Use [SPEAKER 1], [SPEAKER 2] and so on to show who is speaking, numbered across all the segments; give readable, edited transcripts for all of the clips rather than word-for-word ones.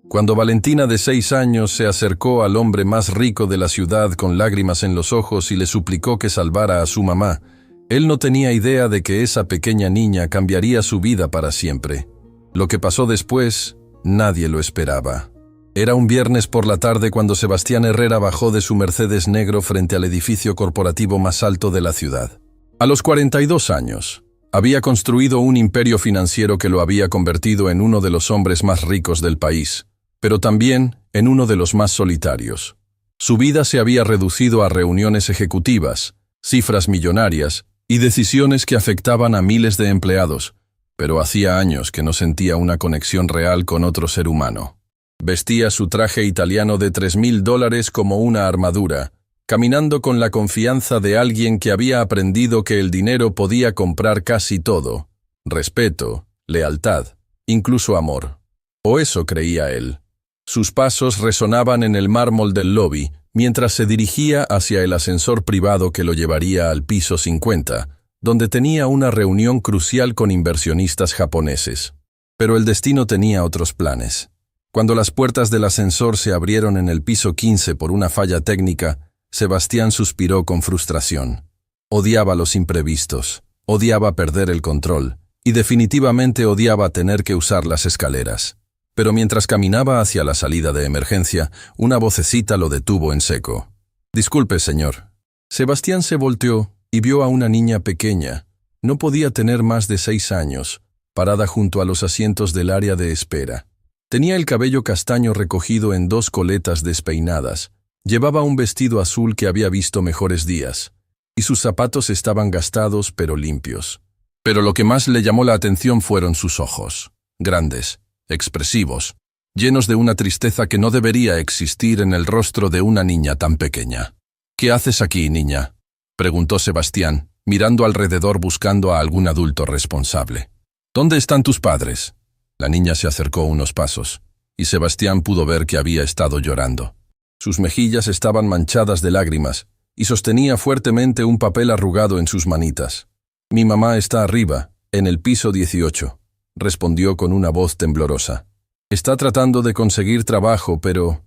[SPEAKER 1] Cuando Valentina, de 6 años, se acercó al hombre más rico de la ciudad con lágrimas en los ojos y le suplicó que salvara a su mamá, él no tenía idea de que esa pequeña niña cambiaría su vida para siempre. Lo que pasó después, nadie lo esperaba. Era un viernes por la tarde cuando Sebastián Herrera bajó de su Mercedes negro frente al edificio corporativo más alto de la ciudad. A los 42 años, había construido un imperio financiero que lo había convertido en uno de los hombres más ricos del país, pero también en uno de los más solitarios. Su vida se había reducido a reuniones ejecutivas, cifras millonarias y decisiones que afectaban a miles de empleados, pero hacía años que no sentía una conexión real con otro ser humano. Vestía su traje italiano de $3,000 como una armadura, caminando con la confianza de alguien que había aprendido que el dinero podía comprar casi todo: respeto, lealtad, incluso amor. O eso creía él. Sus pasos resonaban en el mármol del lobby mientras se dirigía hacia el ascensor privado que lo llevaría al piso 50, donde tenía una reunión crucial con inversionistas japoneses. Pero el destino tenía otros planes. Cuando las puertas del ascensor se abrieron en el piso 15 por una falla técnica, Sebastián suspiró con frustración. Odiaba los imprevistos, odiaba perder el control, y definitivamente odiaba tener que usar las escaleras. Pero mientras caminaba hacia la salida de emergencia, una vocecita lo detuvo en seco. «Disculpe, señor». Sebastián se volteó y vio a una niña pequeña, no podía tener más de 6 años, parada junto a los asientos del área de espera. Tenía el cabello castaño recogido en 2 coletas despeinadas, llevaba un vestido azul que había visto mejores días, y sus zapatos estaban gastados pero limpios. Pero lo que más le llamó la atención fueron sus ojos, grandes, expresivos, llenos de una tristeza que no debería existir en el rostro de una niña tan pequeña. «¿Qué haces aquí, niña?», preguntó Sebastián, mirando alrededor buscando a algún adulto responsable. «¿Dónde están tus padres?». La niña se acercó unos pasos, y Sebastián pudo ver que había estado llorando. Sus mejillas estaban manchadas de lágrimas, y sostenía fuertemente un papel arrugado en sus manitas. «Mi mamá está arriba, en el piso 18», respondió con una voz temblorosa. «Está tratando de conseguir trabajo, pero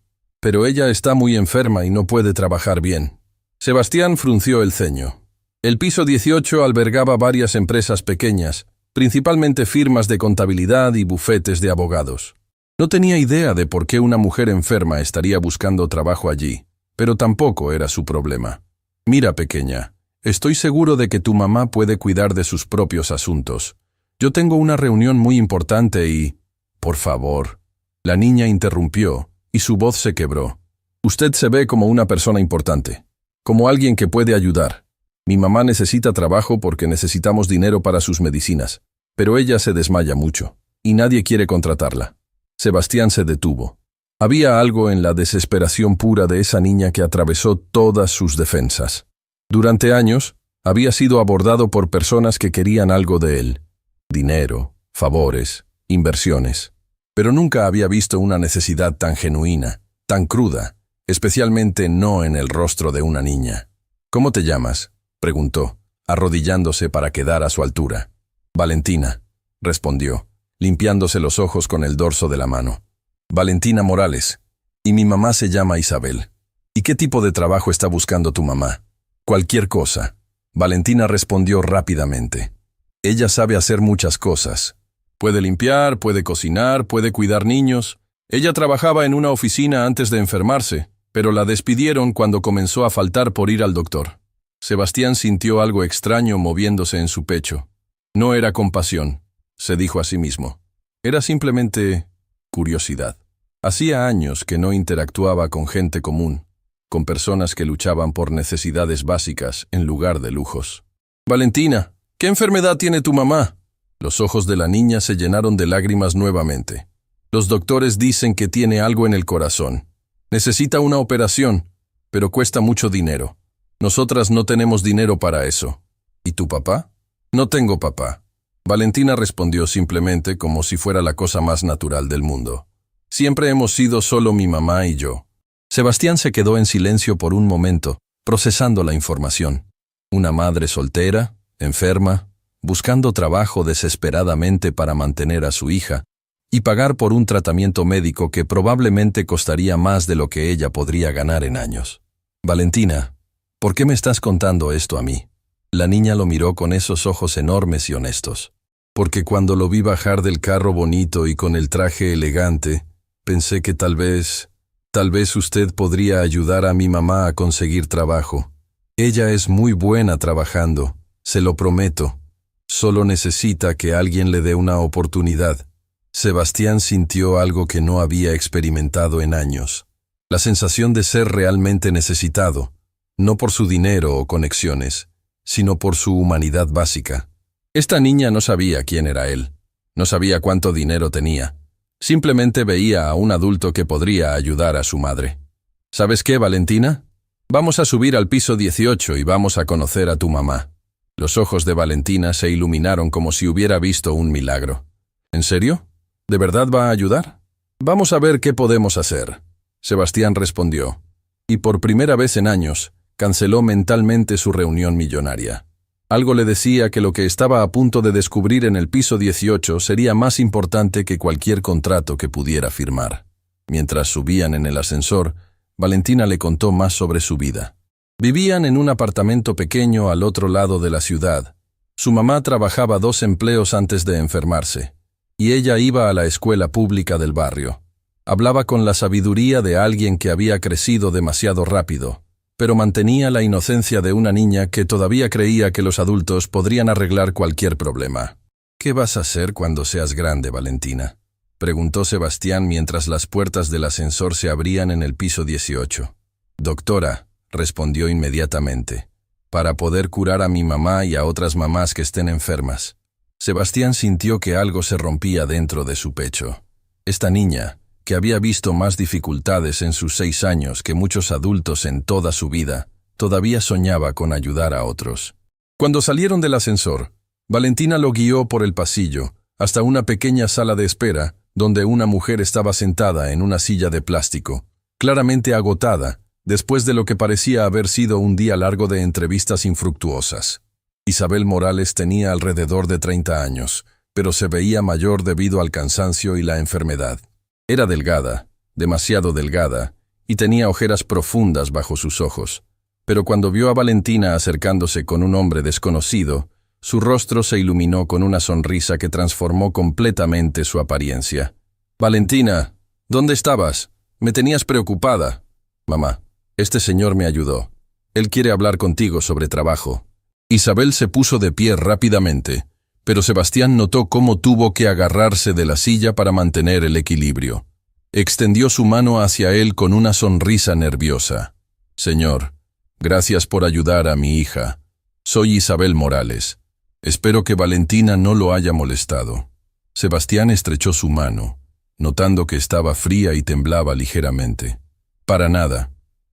[SPEAKER 1] ella está muy enferma y no puede trabajar bien». Sebastián frunció el ceño. El piso 18 albergaba varias empresas pequeñas, principalmente firmas de contabilidad y bufetes de abogados. No tenía idea de por qué una mujer enferma estaría buscando trabajo allí, pero tampoco era su problema. «Mira, pequeña, estoy seguro de que tu mamá puede cuidar de sus propios asuntos. Yo tengo una reunión muy importante y...». «Por favor». La niña interrumpió, y su voz se quebró. «Usted se ve como una persona importante, como alguien que puede ayudar. Mi mamá necesita trabajo porque necesitamos dinero para sus medicinas, pero ella se desmaya mucho, y nadie quiere contratarla». Sebastián se detuvo. Había algo en la desesperación pura de esa niña que atravesó todas sus defensas. Durante años, había sido abordado por personas que querían algo de él: dinero, favores, inversiones. Pero nunca había visto una necesidad tan genuina, tan cruda, especialmente no en el rostro de una niña. «¿Cómo te llamas?», preguntó, arrodillándose para quedar a su altura. «Valentina», respondió, limpiándose los ojos con el dorso de la mano. «Valentina Morales. Y mi mamá se llama Isabel». «¿Y qué tipo de trabajo está buscando tu mamá?». «Cualquier cosa». Valentina respondió rápidamente. «Ella sabe hacer muchas cosas. Puede limpiar, puede cocinar, puede cuidar niños. Ella trabajaba en una oficina antes de enfermarse, pero la despidieron cuando comenzó a faltar por ir al doctor». Sebastián sintió algo extraño moviéndose en su pecho. No era compasión, se dijo a sí mismo. Era simplemente curiosidad. Hacía años que no interactuaba con gente común, con personas que luchaban por necesidades básicas en lugar de lujos. «Valentina, ¿qué enfermedad tiene tu mamá?». Los ojos de la niña se llenaron de lágrimas nuevamente. «Los doctores dicen que tiene algo en el corazón. Necesita una operación, pero cuesta mucho dinero. Nosotras no tenemos dinero para eso». «¿Y tu papá?». «No tengo papá». Valentina respondió simplemente como si fuera la cosa más natural del mundo. «Siempre hemos sido solo mi mamá y yo». Sebastián se quedó en silencio por un momento, procesando la información. Una madre soltera, enferma, buscando trabajo desesperadamente para mantener a su hija, y pagar por un tratamiento médico que probablemente costaría más de lo que ella podría ganar en años. Valentina, ¿por qué me estás contando esto a mí? La niña lo miró con esos ojos enormes y honestos. Porque cuando lo vi bajar del carro bonito y con el traje elegante, pensé que tal vez usted podría ayudar a mi mamá a conseguir trabajo. Ella es muy buena trabajando, se lo prometo. Solo necesita que alguien le dé una oportunidad. Sebastián sintió algo que no había experimentado en años. La sensación de ser realmente necesitado, no por su dinero o conexiones, sino por su humanidad básica. Esta niña no sabía quién era él, no sabía cuánto dinero tenía. Simplemente veía a un adulto que podría ayudar a su madre. ¿Sabes qué, Valentina? Vamos a subir al piso 18 y vamos a conocer a tu mamá. Los ojos de Valentina se iluminaron como si hubiera visto un milagro. ¿En serio? ¿De verdad va a ayudar? Vamos a ver qué podemos hacer. Sebastián respondió, y por primera vez en años, canceló mentalmente su reunión millonaria. Algo le decía que lo que estaba a punto de descubrir en el piso 18 sería más importante que cualquier contrato que pudiera firmar. Mientras subían en el ascensor, Valentina le contó más sobre su vida. Vivían en un apartamento pequeño al otro lado de la ciudad. Su mamá trabajaba 2 empleos antes de enfermarse, y ella iba a la escuela pública del barrio. Hablaba con la sabiduría de alguien que había crecido demasiado rápido, pero mantenía la inocencia de una niña que todavía creía que los adultos podrían arreglar cualquier problema. ¿Qué vas a hacer cuando seas grande, Valentina?, preguntó Sebastián mientras las puertas del ascensor se abrían en el piso 18. Doctora, respondió inmediatamente, para poder curar a mi mamá y a otras mamás que estén enfermas. Sebastián sintió que algo se rompía dentro de su pecho. Esta niña, que había visto más dificultades en sus 6 años que muchos adultos en toda su vida, todavía soñaba con ayudar a otros. Cuando salieron del ascensor, Valentina lo guió por el pasillo hasta una pequeña sala de espera donde una mujer estaba sentada en una silla de plástico, claramente agotada, después de lo que parecía haber sido un día largo de entrevistas infructuosas. Isabel Morales tenía alrededor de 30 años, pero se veía mayor debido al cansancio y la enfermedad. Era delgada, demasiado delgada, y tenía ojeras profundas bajo sus ojos. Pero cuando vio a Valentina acercándose con un hombre desconocido, su rostro se iluminó con una sonrisa que transformó completamente su apariencia. «Valentina, ¿dónde estabas? Me tenías preocupada». «Mamá, este señor me ayudó. Él quiere hablar contigo sobre trabajo». Isabel se puso de pie rápidamente, pero Sebastián notó cómo tuvo que agarrarse de la silla para mantener el equilibrio. Extendió su mano hacia él con una sonrisa nerviosa. «Señor, gracias por ayudar a mi hija. Soy Isabel Morales. Espero que Valentina no lo haya molestado». Sebastián estrechó su mano, notando que estaba fría y temblaba ligeramente. «Para nada.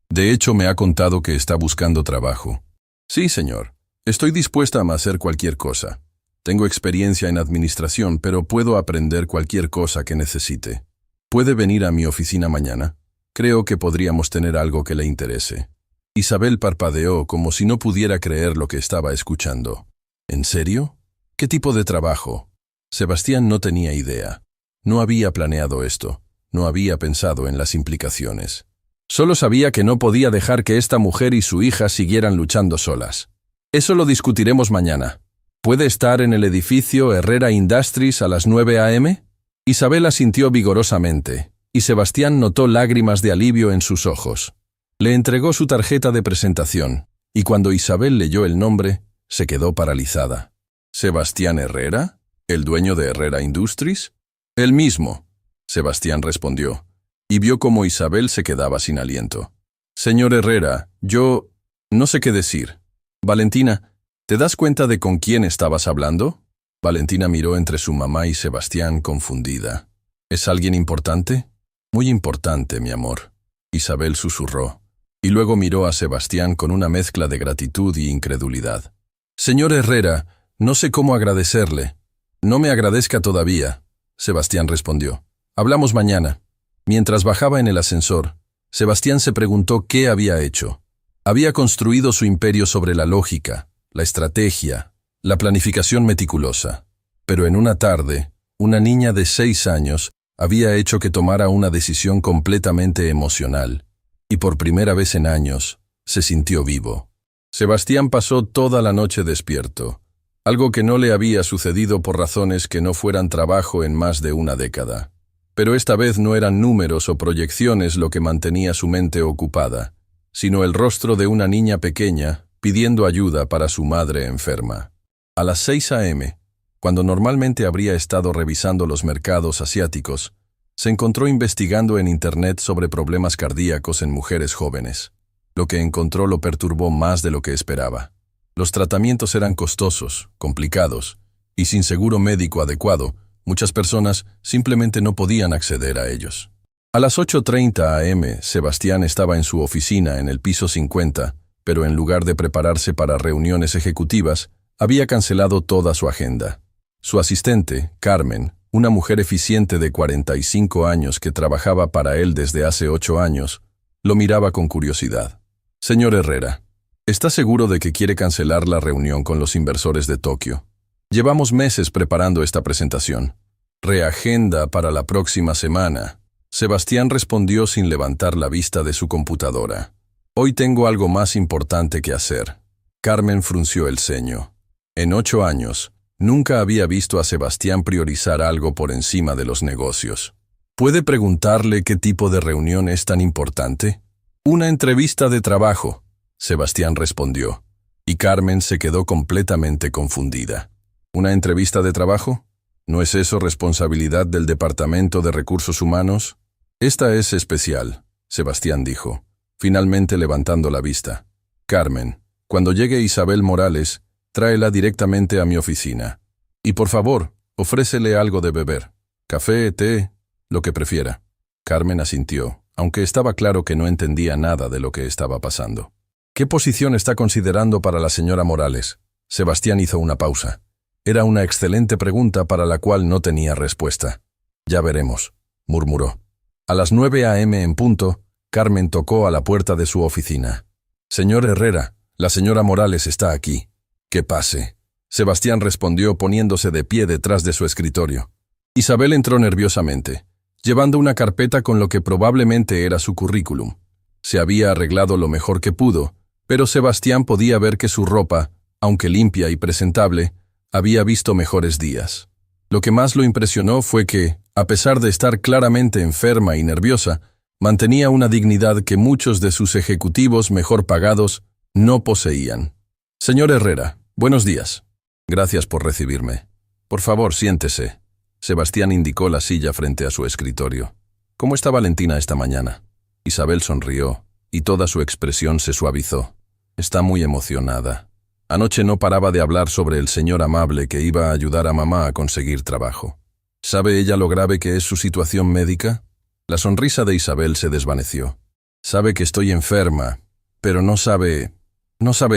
[SPEAKER 1] De hecho, me ha contado que está buscando trabajo». «Sí, señor. Estoy dispuesta a hacer cualquier cosa. Tengo experiencia en administración, pero puedo aprender cualquier cosa que necesite. ¿Puede venir a mi oficina mañana? Creo que podríamos tener algo que le interese». Isabel parpadeó como si no pudiera creer lo que estaba escuchando. ¿En serio? ¿Qué tipo de trabajo? Sebastián no tenía idea. No había planeado esto. No había pensado en las implicaciones. Solo sabía que no podía dejar que esta mujer y su hija siguieran luchando solas. «Eso lo discutiremos mañana. ¿Puede estar en el edificio Herrera Industries a las 9 a.m.? Isabel asintió vigorosamente, y Sebastián notó lágrimas de alivio en sus ojos. Le entregó su tarjeta de presentación, y cuando Isabel leyó el nombre, se quedó paralizada. «¿Sebastián Herrera? ¿El dueño de Herrera Industries?» «El mismo», Sebastián respondió, y vio cómo Isabel se quedaba sin aliento. «Señor Herrera, yo no sé qué decir. Valentina, ¿te das cuenta de con quién estabas hablando?» Valentina miró entre su mamá y Sebastián confundida. «¿Es alguien importante?» «Muy importante, mi amor», Isabel susurró, y luego miró a Sebastián con una mezcla de gratitud y incredulidad. «Señor Herrera, no sé cómo agradecerle». «No me agradezca todavía», Sebastián respondió. «Hablamos mañana». Mientras bajaba en el ascensor, Sebastián se preguntó qué había hecho. Había construido su imperio sobre la lógica, la estrategia, la planificación meticulosa. Pero en una tarde, Una niña de 6 años había hecho que tomara una decisión completamente emocional, y por primera vez en años se sintió vivo. Sebastián pasó toda la noche despierto, algo que no le había sucedido por razones que no fueran trabajo en más de una década. Pero esta vez no eran números o proyecciones lo que mantenía su mente ocupada, sino el rostro de una niña pequeña pidiendo ayuda para su madre enferma. A las 6 a.m., cuando normalmente habría estado revisando los mercados asiáticos, se encontró investigando en Internet sobre problemas cardíacos en mujeres jóvenes. Lo que encontró lo perturbó más de lo que esperaba. Los tratamientos eran costosos, complicados, y sin seguro médico adecuado, muchas personas simplemente no podían acceder a ellos. A las 8:30 a.m., Sebastián estaba en su oficina en el piso 50, pero en lugar de prepararse para reuniones ejecutivas, había cancelado toda su agenda. Su asistente, Carmen, una mujer eficiente de 45 años que trabajaba para él desde hace 8 años, lo miraba con curiosidad. «Señor Herrera, ¿está seguro de que quiere cancelar la reunión con los inversores de Tokio? Llevamos meses preparando esta presentación. Reagenda para la próxima semana». Sebastián respondió sin levantar la vista de su computadora. «Hoy tengo algo más importante que hacer». Carmen frunció el ceño. En 8 años, nunca había visto a Sebastián priorizar algo por encima de los negocios. ¿Puede preguntarle qué tipo de reunión es tan importante? «Una entrevista de trabajo», Sebastián respondió, y Carmen se quedó completamente confundida. «¿Una entrevista de trabajo? ¿No es eso responsabilidad del Departamento de Recursos Humanos?» «Esta es especial», Sebastián dijo, finalmente levantando la vista. «Carmen, cuando llegue Isabel Morales, tráela directamente a mi oficina. Y por favor, ofrécele algo de beber. Café, té, lo que prefiera». Carmen asintió, aunque estaba claro que no entendía nada de lo que estaba pasando. «¿Qué posición está considerando para la señora Morales?» Sebastián hizo una pausa. Era una excelente pregunta para la cual no tenía respuesta. «Ya veremos», murmuró. A las 9 a.m. en punto, Carmen tocó a la puerta de su oficina. «Señor Herrera, la señora Morales está aquí». «Que pase», Sebastián respondió poniéndose de pie detrás de su escritorio. Isabel entró nerviosamente, llevando una carpeta con lo que probablemente era su currículum. Se había arreglado lo mejor que pudo, pero Sebastián podía ver que su ropa, aunque limpia y presentable, había visto mejores días. Lo que más lo impresionó fue que, a pesar de estar claramente enferma y nerviosa, mantenía una dignidad que muchos de sus ejecutivos mejor pagados no poseían. «Señor Herrera, buenos días. Gracias por recibirme. Por favor, siéntese». Sebastián indicó la silla frente a su escritorio. «¿Cómo está Valentina esta mañana?» Isabel sonrió, y toda su expresión se suavizó. «Está muy emocionada. Anoche no paraba de hablar sobre el señor amable que iba a ayudar a mamá a conseguir trabajo. ¿Sabe ella lo grave que es su situación médica?» La sonrisa de Isabel se desvaneció. «Sabe que estoy enferma, pero no sabe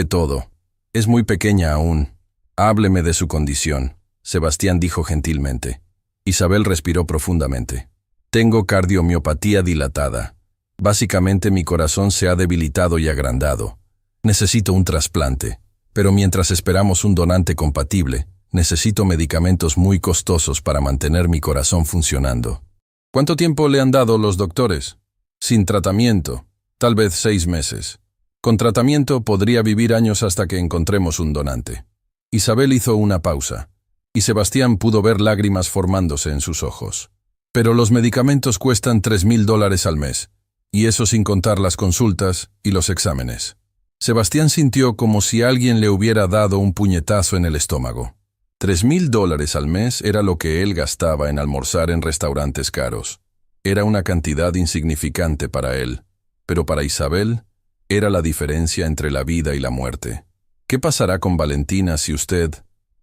[SPEAKER 1] todo. Es muy pequeña aún. Hábleme de su condición», Sebastián dijo gentilmente. Isabel respiró profundamente. «Tengo cardiomiopatía dilatada. Básicamente mi corazón se ha debilitado y agrandado. Necesito un trasplante, pero mientras esperamos un donante compatible, necesito medicamentos muy costosos para mantener mi corazón funcionando». «¿Cuánto tiempo le han dado los doctores?» «Sin tratamiento, tal vez 6 meses. Con tratamiento podría vivir años hasta que encontremos un donante». Isabel hizo una pausa, y Sebastián pudo ver lágrimas formándose en sus ojos. «Pero los medicamentos cuestan $3,000 al mes, y eso sin contar las consultas y los exámenes». Sebastián sintió como si alguien le hubiera dado un puñetazo en el estómago. $3,000 al mes era lo que él gastaba en almorzar en restaurantes caros. Era una cantidad insignificante para él, pero para Isabel era la diferencia entre la vida y la muerte. «¿Qué pasará con Valentina si usted...?»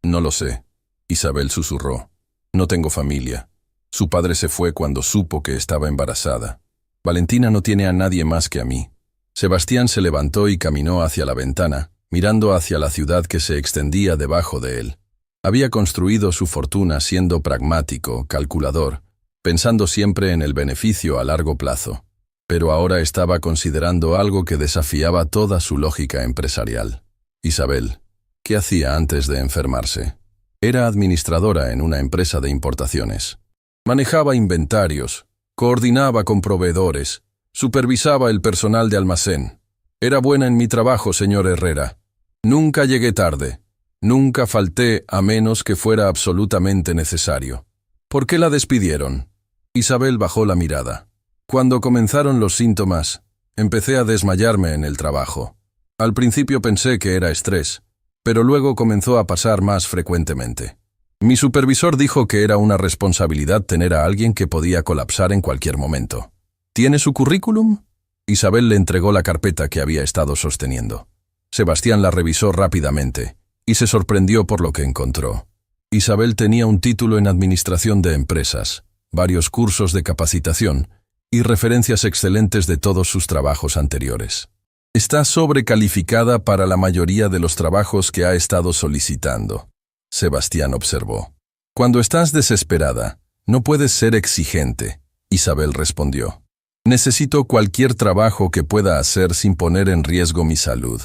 [SPEAKER 1] «No lo sé», Isabel susurró. «No tengo familia. Su padre se fue cuando supo que estaba embarazada. Valentina no tiene a nadie más que a mí». Sebastián se levantó y caminó hacia la ventana, mirando hacia la ciudad que se extendía debajo de él. Había construido su fortuna siendo pragmático, calculador, pensando siempre en el beneficio a largo plazo. Pero ahora estaba considerando algo que desafiaba toda su lógica empresarial. Isabel, ¿qué hacía antes de enfermarse? Era administradora en una empresa de importaciones. Manejaba inventarios, coordinaba con proveedores, supervisaba el personal de almacén. Era buena en mi trabajo, señor Herrera. Nunca llegué tarde. Nunca falté a menos que fuera absolutamente necesario. ¿Por qué la despidieron? Isabel bajó la mirada. Cuando comenzaron los síntomas, empecé a desmayarme en el trabajo. Al principio pensé que era estrés, pero luego comenzó a pasar más frecuentemente. Mi supervisor dijo que era una responsabilidad tener a alguien que podía colapsar en cualquier momento. ¿Tiene su currículum? Isabel le entregó la carpeta que había estado sosteniendo. Sebastián la revisó rápidamente y se sorprendió por lo que encontró. Isabel tenía un título en administración de empresas, varios cursos de capacitación y referencias excelentes de todos sus trabajos anteriores. Está sobrecalificada para la mayoría de los trabajos que ha estado solicitando, Sebastián observó. Cuando estás desesperada, no puedes ser exigente, Isabel respondió. Necesito cualquier trabajo que pueda hacer sin poner en riesgo mi salud.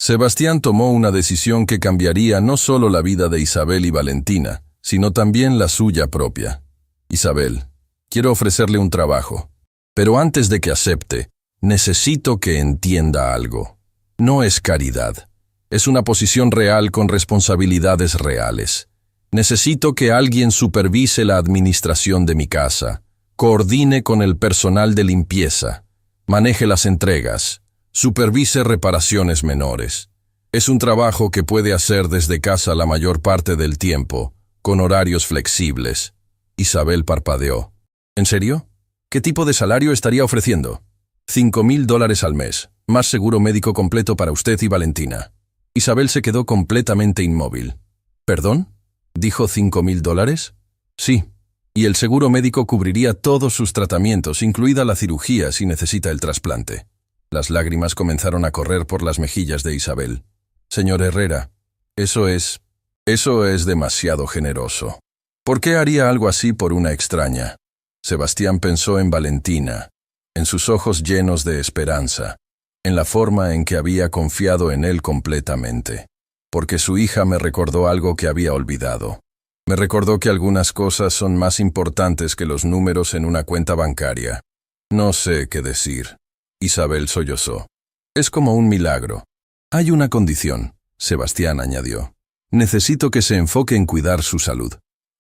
[SPEAKER 1] Sebastián tomó una decisión que cambiaría no solo la vida de Isabel y Valentina, sino también la suya propia. Isabel, quiero ofrecerle un trabajo, pero antes de que acepte, necesito que entienda algo. No es caridad. Es una posición real con responsabilidades reales. Necesito que alguien supervise la administración de mi casa, coordine con el personal de limpieza, maneje las entregas, supervise reparaciones menores. Es un trabajo que puede hacer desde casa la mayor parte del tiempo, con horarios flexibles. Isabel parpadeó. ¿En serio? ¿Qué tipo de salario estaría ofreciendo? $5,000 al mes, más seguro médico completo para usted y Valentina. Isabel se quedó completamente inmóvil. ¿Perdón? ¿Dijo $5,000? Sí. Y el seguro médico cubriría todos sus tratamientos, incluida la cirugía si necesita el trasplante. Las lágrimas comenzaron a correr por las mejillas de Isabel. Señor Herrera, eso es demasiado generoso. ¿Por qué haría algo así por una extraña? Sebastián pensó en Valentina, en sus ojos llenos de esperanza, en la forma en que había confiado en él completamente. Porque su hija me recordó algo que había olvidado. Me recordó que algunas cosas son más importantes que los números en una cuenta bancaria. No sé qué decir. Isabel sollozó. Es como un milagro. Hay una condición, Sebastián añadió. Necesito que se enfoque en cuidar su salud.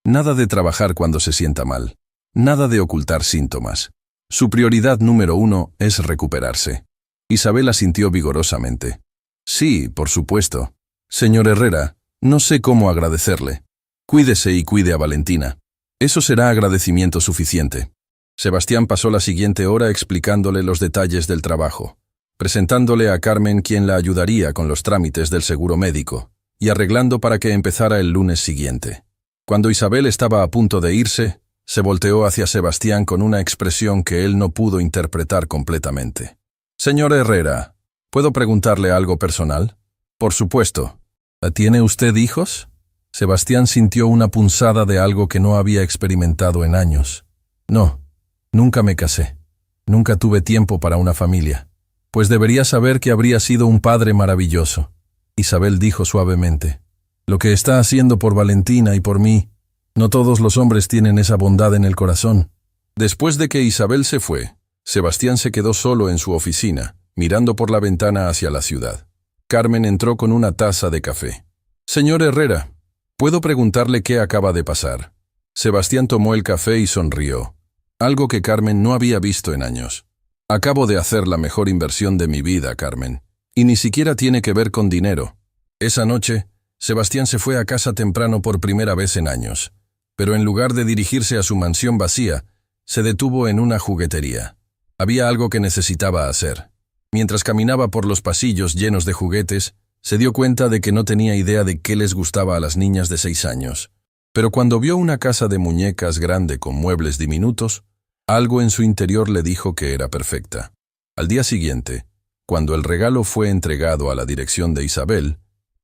[SPEAKER 1] Nada de trabajar cuando se sienta mal. Nada de ocultar síntomas. Su prioridad número 1 es recuperarse. Isabel asintió vigorosamente. Sí, por supuesto. Señor Herrera, no sé cómo agradecerle. Cuídese y cuide a Valentina. Eso será agradecimiento suficiente. Sebastián pasó la siguiente hora explicándole los detalles del trabajo, presentándole a Carmen quien la ayudaría con los trámites del seguro médico, y arreglando para que empezara el lunes siguiente. Cuando Isabel estaba a punto de irse, se volteó hacia Sebastián con una expresión que él no pudo interpretar completamente. Señor Herrera, ¿puedo preguntarle algo personal? Por supuesto. ¿Tiene usted hijos? Sebastián sintió una punzada de algo que no había experimentado en años. No, nunca me casé. Nunca tuve tiempo para una familia. Pues debería saber que habría sido un padre maravilloso. Isabel dijo suavemente. Lo que está haciendo por Valentina y por mí, no todos los hombres tienen esa bondad en el corazón. Después de que Isabel se fue, Sebastián se quedó solo en su oficina, mirando por la ventana hacia la ciudad. Carmen entró con una taza de café. Señor Herrera, ¿puedo preguntarle qué acaba de pasar? Sebastián tomó el café y sonrió, algo que Carmen no había visto en años. Acabo de hacer la mejor inversión de mi vida, Carmen, y ni siquiera tiene que ver con dinero. Esa noche, Sebastián se fue a casa temprano por primera vez en años, pero en lugar de dirigirse a su mansión vacía, se detuvo en una juguetería. Había algo que necesitaba hacer. Mientras caminaba por los pasillos llenos de juguetes, se dio cuenta de que no tenía idea de qué les gustaba a las niñas de 6 años. Pero cuando vio una casa de muñecas grande con muebles diminutos, algo en su interior le dijo que era perfecta. Al día siguiente, cuando el regalo fue entregado a la dirección de Isabel,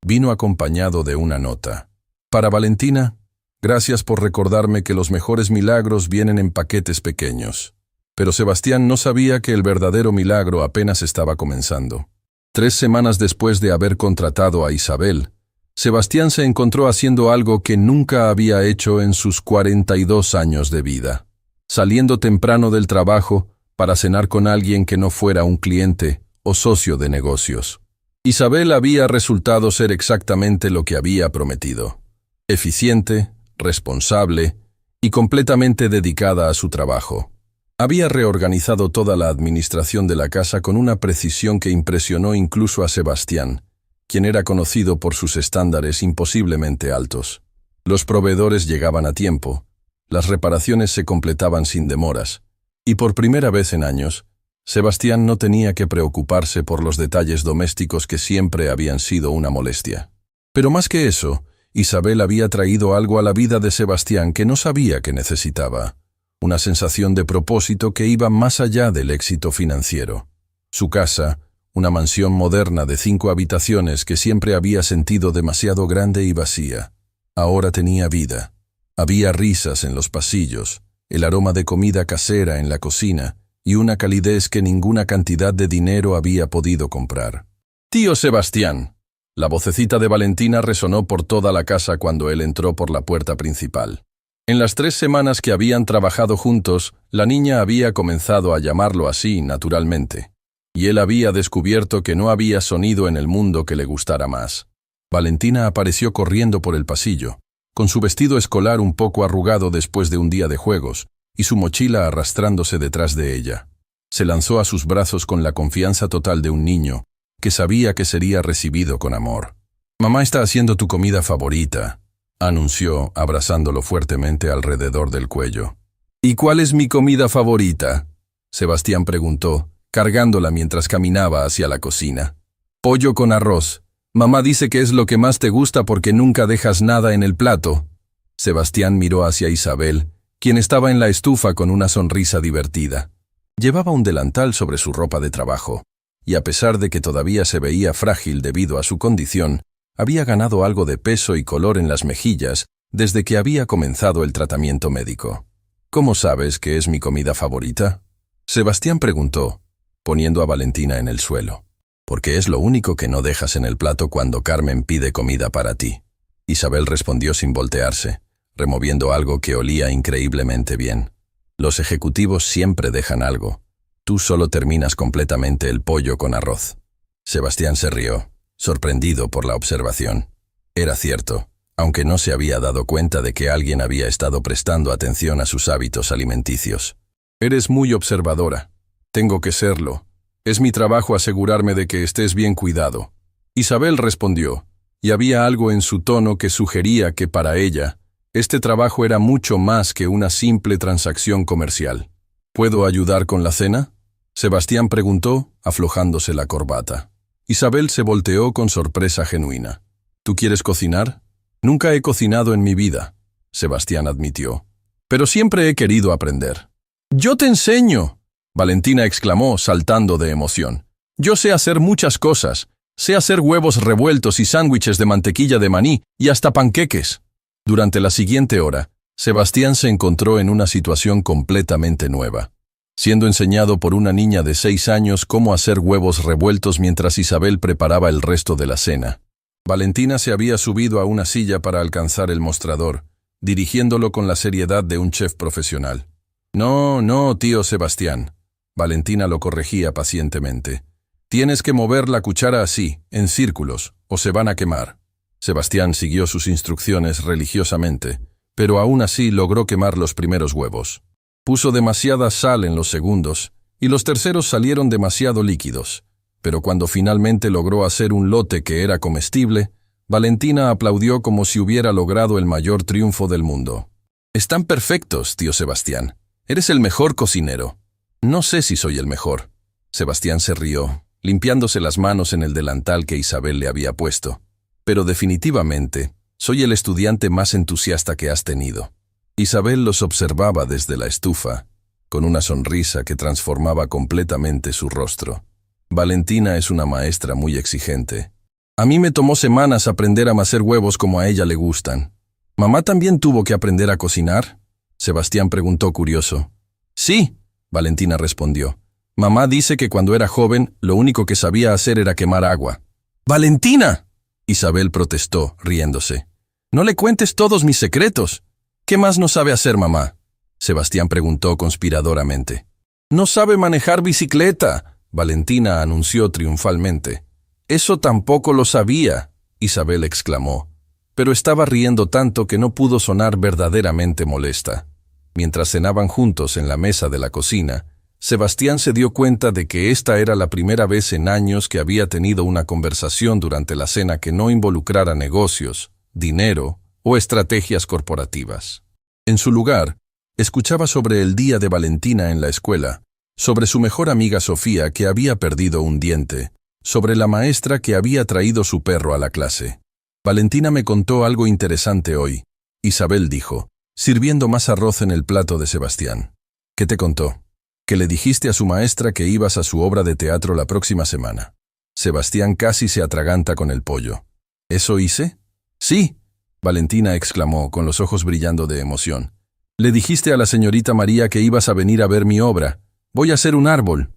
[SPEAKER 1] vino acompañado de una nota. Para Valentina, gracias por recordarme que los mejores milagros vienen en paquetes pequeños. Pero Sebastián no sabía que el verdadero milagro apenas estaba comenzando. 3 semanas después de haber contratado a Isabel, Sebastián se encontró haciendo algo que nunca había hecho en sus 42 años de vida. Saliendo temprano del trabajo para cenar con alguien que no fuera un cliente o socio de negocios. Isabel había resultado ser exactamente lo que había prometido. Eficiente, responsable y completamente dedicada a su trabajo. Había reorganizado toda la administración de la casa con una precisión que impresionó incluso a Sebastián, quien era conocido por sus estándares imposiblemente altos. Los proveedores llegaban a tiempo, las reparaciones se completaban sin demoras, y por primera vez en años, Sebastián no tenía que preocuparse por los detalles domésticos que siempre habían sido una molestia. Pero más que eso, Isabel había traído algo a la vida de Sebastián que no sabía que necesitaba, una sensación de propósito que iba más allá del éxito financiero. Su casa, una mansión moderna de 5 habitaciones que siempre había sentido demasiado grande y vacía, ahora tenía vida. Había risas en los pasillos, el aroma de comida casera en la cocina y una calidez que ninguna cantidad de dinero había podido comprar. «Tío Sebastián», la vocecita de Valentina resonó por toda la casa cuando él entró por la puerta principal. En las 3 semanas que habían trabajado juntos, la niña había comenzado a llamarlo así naturalmente, y él había descubierto que no había sonido en el mundo que le gustara más. Valentina apareció corriendo por el pasillo, con su vestido escolar un poco arrugado después de un día de juegos, y su mochila arrastrándose detrás de ella. Se lanzó a sus brazos con la confianza total de un niño, que sabía que sería recibido con amor. «Mamá está haciendo tu comida favorita», anunció, abrazándolo fuertemente alrededor del cuello. «¿Y cuál es mi comida favorita?», Sebastián preguntó, cargándola mientras caminaba hacia la cocina. «Pollo con arroz. Mamá dice que es lo que más te gusta porque nunca dejas nada en el plato». Sebastián miró hacia Isabel, quien estaba en la estufa con una sonrisa divertida. Llevaba un delantal sobre su ropa de trabajo, y a pesar de que todavía se veía frágil debido a su condición, había ganado algo de peso y color en las mejillas desde que había comenzado el tratamiento médico. «¿Cómo sabes que es mi comida favorita?», Sebastián preguntó, poniendo a Valentina en el suelo. «Porque es lo único que no dejas en el plato cuando Carmen pide comida para ti», Isabel respondió sin voltearse, removiendo algo que olía increíblemente bien. «Los ejecutivos siempre dejan algo. Tú solo terminas completamente el pollo con arroz». Sebastián se rió, sorprendido por la observación. Era cierto, aunque no se había dado cuenta de que alguien había estado prestando atención a sus hábitos alimenticios. «Eres muy observadora. Tengo que serlo. Es mi trabajo asegurarme de que estés bien cuidado». Isabel respondió, y había algo en su tono que sugería que para ella, este trabajo era mucho más que una simple transacción comercial. «¿Puedo ayudar con la cena?», Sebastián preguntó, aflojándose la corbata. Isabel se volteó con sorpresa genuina. «¿Tú quieres cocinar?». «Nunca he cocinado en mi vida», Sebastián admitió. «Pero siempre he querido aprender». «¡Yo te enseño!», Valentina exclamó, saltando de emoción. «Yo sé hacer muchas cosas. Sé hacer huevos revueltos y sándwiches de mantequilla de maní y hasta panqueques». Durante la siguiente hora, Sebastián se encontró en una situación completamente nueva, siendo enseñado por una niña de 6 años cómo hacer huevos revueltos mientras Isabel preparaba el resto de la cena. Valentina se había subido a una silla para alcanzar el mostrador, dirigiéndolo con la seriedad de un chef profesional. «No, tío Sebastián», Valentina lo corregía pacientemente. «Tienes que mover la cuchara así, en círculos, o se van a quemar». Sebastián siguió sus instrucciones religiosamente, pero aún así logró quemar los primeros huevos. Puso demasiada sal en los segundos, y los terceros salieron demasiado líquidos. Pero cuando finalmente logró hacer un lote que era comestible, Valentina aplaudió como si hubiera logrado el mayor triunfo del mundo. «Están perfectos, tío Sebastián. Eres el mejor cocinero». «No sé si soy el mejor». Sebastián se rió, limpiándose las manos en el delantal que Isabel le había puesto. «Pero definitivamente, soy el estudiante más entusiasta que has tenido». Isabel los observaba desde la estufa, con una sonrisa que transformaba completamente su rostro. «Valentina es una maestra muy exigente. A mí me tomó semanas aprender a hacer huevos como a ella le gustan». «¿Mamá también tuvo que aprender a cocinar?», Sebastián preguntó curioso. «Sí», Valentina respondió. «Mamá dice que cuando era joven, lo único que sabía hacer era quemar agua». «¡Valentina!», Isabel protestó, riéndose. «No le cuentes todos mis secretos. ¿Qué más no sabe hacer, mamá?», Sebastián preguntó conspiradoramente. «No sabe manejar bicicleta», Valentina anunció triunfalmente. «Eso tampoco lo sabía», Isabel exclamó, pero estaba riendo tanto que no pudo sonar verdaderamente molesta. Mientras cenaban juntos en la mesa de la cocina, Sebastián se dio cuenta de que esta era la primera vez en años que había tenido una conversación durante la cena que no involucrara negocios, dinero o estrategias corporativas. En su lugar, escuchaba sobre el día de Valentina en la escuela, sobre su mejor amiga Sofía que había perdido un diente, sobre la maestra que había traído su perro a la clase. «Valentina me contó algo interesante hoy», Isabel dijo, sirviendo más arroz en el plato de Sebastián. «¿Qué te contó?». «Que le dijiste a su maestra que ibas a su obra de teatro la próxima semana». Sebastián casi se atraganta con el pollo. «¿Eso hice?». «Sí», Valentina exclamó, con los ojos brillando de emoción. «Le dijiste a la señorita María que ibas a venir a ver mi obra. Voy a hacer un árbol».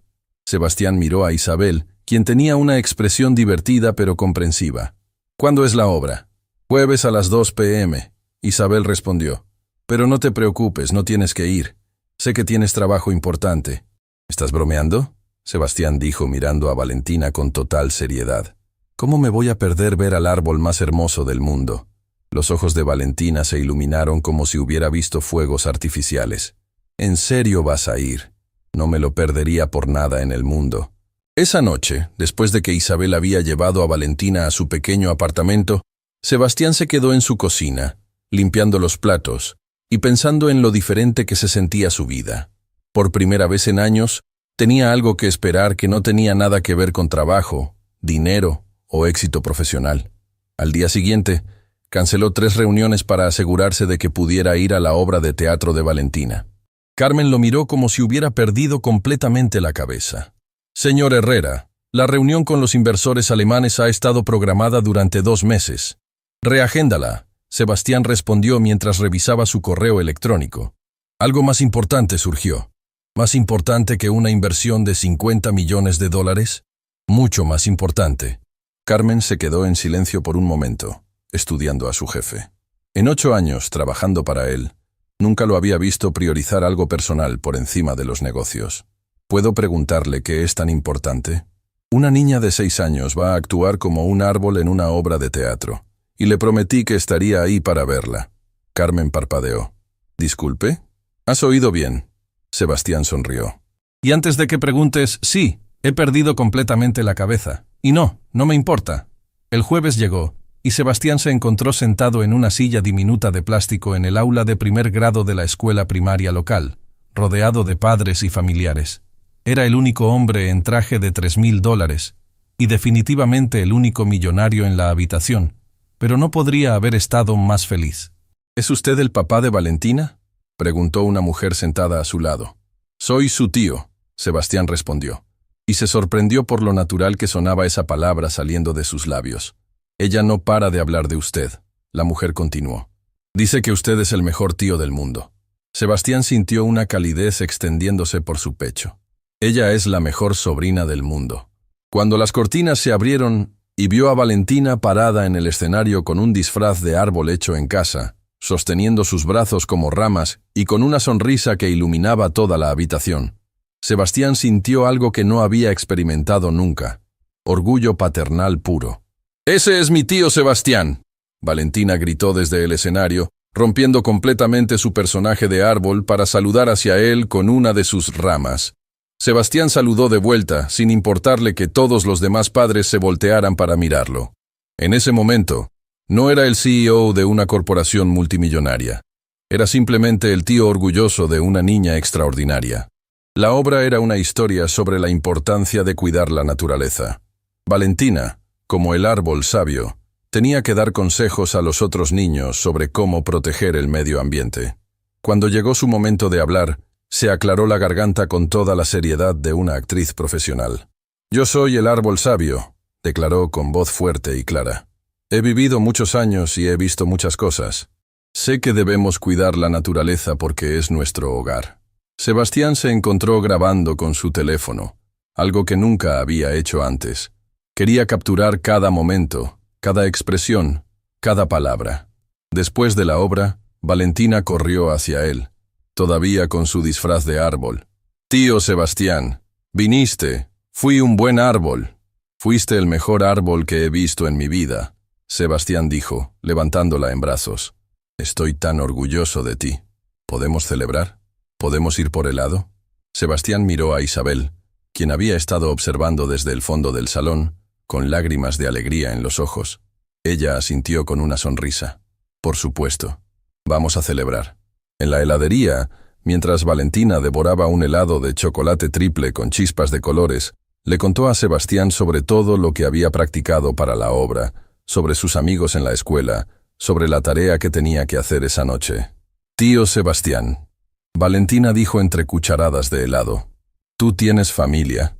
[SPEAKER 1] Sebastián miró a Isabel, quien tenía una expresión divertida pero comprensiva. «¿Cuándo es la obra?». «Jueves a las 2 p.m., Isabel respondió. «Pero no te preocupes, no tienes que ir. Sé que tienes trabajo importante». «¿Estás bromeando?», Sebastián dijo mirando a Valentina con total seriedad. «¿Cómo me voy a perder ver al árbol más hermoso del mundo?». Los ojos de Valentina se iluminaron como si hubiera visto fuegos artificiales. «¿En serio vas a ir?». «No me lo perdería por nada en el mundo». Esa noche, después de que Isabel había llevado a Valentina a su pequeño apartamento, Sebastián se quedó en su cocina, limpiando los platos y pensando en lo diferente que se sentía su vida. Por primera vez en años, tenía algo que esperar que no tenía nada que ver con trabajo, dinero o éxito profesional. Al día siguiente, canceló 3 reuniones para asegurarse de que pudiera ir a la obra de teatro de Valentina. Carmen lo miró como si hubiera perdido completamente la cabeza. «Señor Herrera, la reunión con los inversores alemanes ha estado programada durante 2 meses. Reagéndala», Sebastián respondió mientras revisaba su correo electrónico. Algo más importante surgió. ¿Más importante que una inversión de $50 millones? Mucho más importante. Carmen se quedó en silencio por un momento, estudiando a su jefe. En 8 años, trabajando para él, nunca lo había visto priorizar algo personal por encima de los negocios. ¿Puedo preguntarle qué es tan importante? Una niña de 6 años va a actuar como un árbol en una obra de teatro, y le prometí que estaría ahí para verla. Carmen parpadeó. «¿Disculpe?». «Has oído bien». Sebastián sonrió. «Y antes de que preguntes, sí, he perdido completamente la cabeza. Y no me importa». El jueves llegó, y Sebastián se encontró sentado en una silla diminuta de plástico en el aula de primer grado de la escuela primaria local, rodeado de padres y familiares. Era el único hombre en traje de $3,000, y definitivamente el único millonario en la habitación, pero no podría haber estado más feliz. «¿Es usted el papá de Valentina?», preguntó una mujer sentada a su lado. «Soy su tío», Sebastián respondió, y se sorprendió por lo natural que sonaba esa palabra saliendo de sus labios. «Ella no para de hablar de usted», la mujer continuó. «Dice que usted es el mejor tío del mundo». Sebastián sintió una calidez extendiéndose por su pecho. «Ella es la mejor sobrina del mundo». Cuando las cortinas se abrieron y vio a Valentina parada en el escenario con un disfraz de árbol hecho en casa, sosteniendo sus brazos como ramas y con una sonrisa que iluminaba toda la habitación, Sebastián sintió algo que no había experimentado nunca: orgullo paternal puro. «¡Ese es mi tío Sebastián!», Valentina gritó desde el escenario, rompiendo completamente su personaje de árbol para saludar hacia él con una de sus ramas. Sebastián saludó de vuelta, sin importarle que todos los demás padres se voltearan para mirarlo. En ese momento, no era el CEO de una corporación multimillonaria. Era simplemente el tío orgulloso de una niña extraordinaria. La obra era una historia sobre la importancia de cuidar la naturaleza. Valentina, como el árbol sabio, tenía que dar consejos a los otros niños sobre cómo proteger el medio ambiente. Cuando llegó su momento de hablar, se aclaró la garganta con toda la seriedad de una actriz profesional. «Yo soy el árbol sabio», declaró con voz fuerte y clara. «He vivido muchos años y he visto muchas cosas. Sé que debemos cuidar la naturaleza porque es nuestro hogar». Sebastián se encontró grabando con su teléfono, algo que nunca había hecho antes. Quería capturar cada momento, cada expresión, cada palabra. Después de la obra, Valentina corrió hacia él, todavía con su disfraz de árbol. «Tío Sebastián, viniste. Fui un buen árbol. Fuiste el mejor árbol que he visto en mi vida», Sebastián dijo, levantándola en brazos. «Estoy tan orgulloso de ti. ¿Podemos celebrar? ¿Podemos ir por helado?» Sebastián miró a Isabel, quien había estado observando desde el fondo del salón, con lágrimas de alegría en los ojos. Ella asintió con una sonrisa. «Por supuesto. Vamos a celebrar». En la heladería, mientras Valentina devoraba un helado de chocolate triple con chispas de colores, le contó a Sebastián sobre todo lo que había practicado para la obra, sobre sus amigos en la escuela, sobre la tarea que tenía que hacer esa noche. «Tío Sebastián», Valentina dijo entre cucharadas de helado, «¿tú tienes familia?»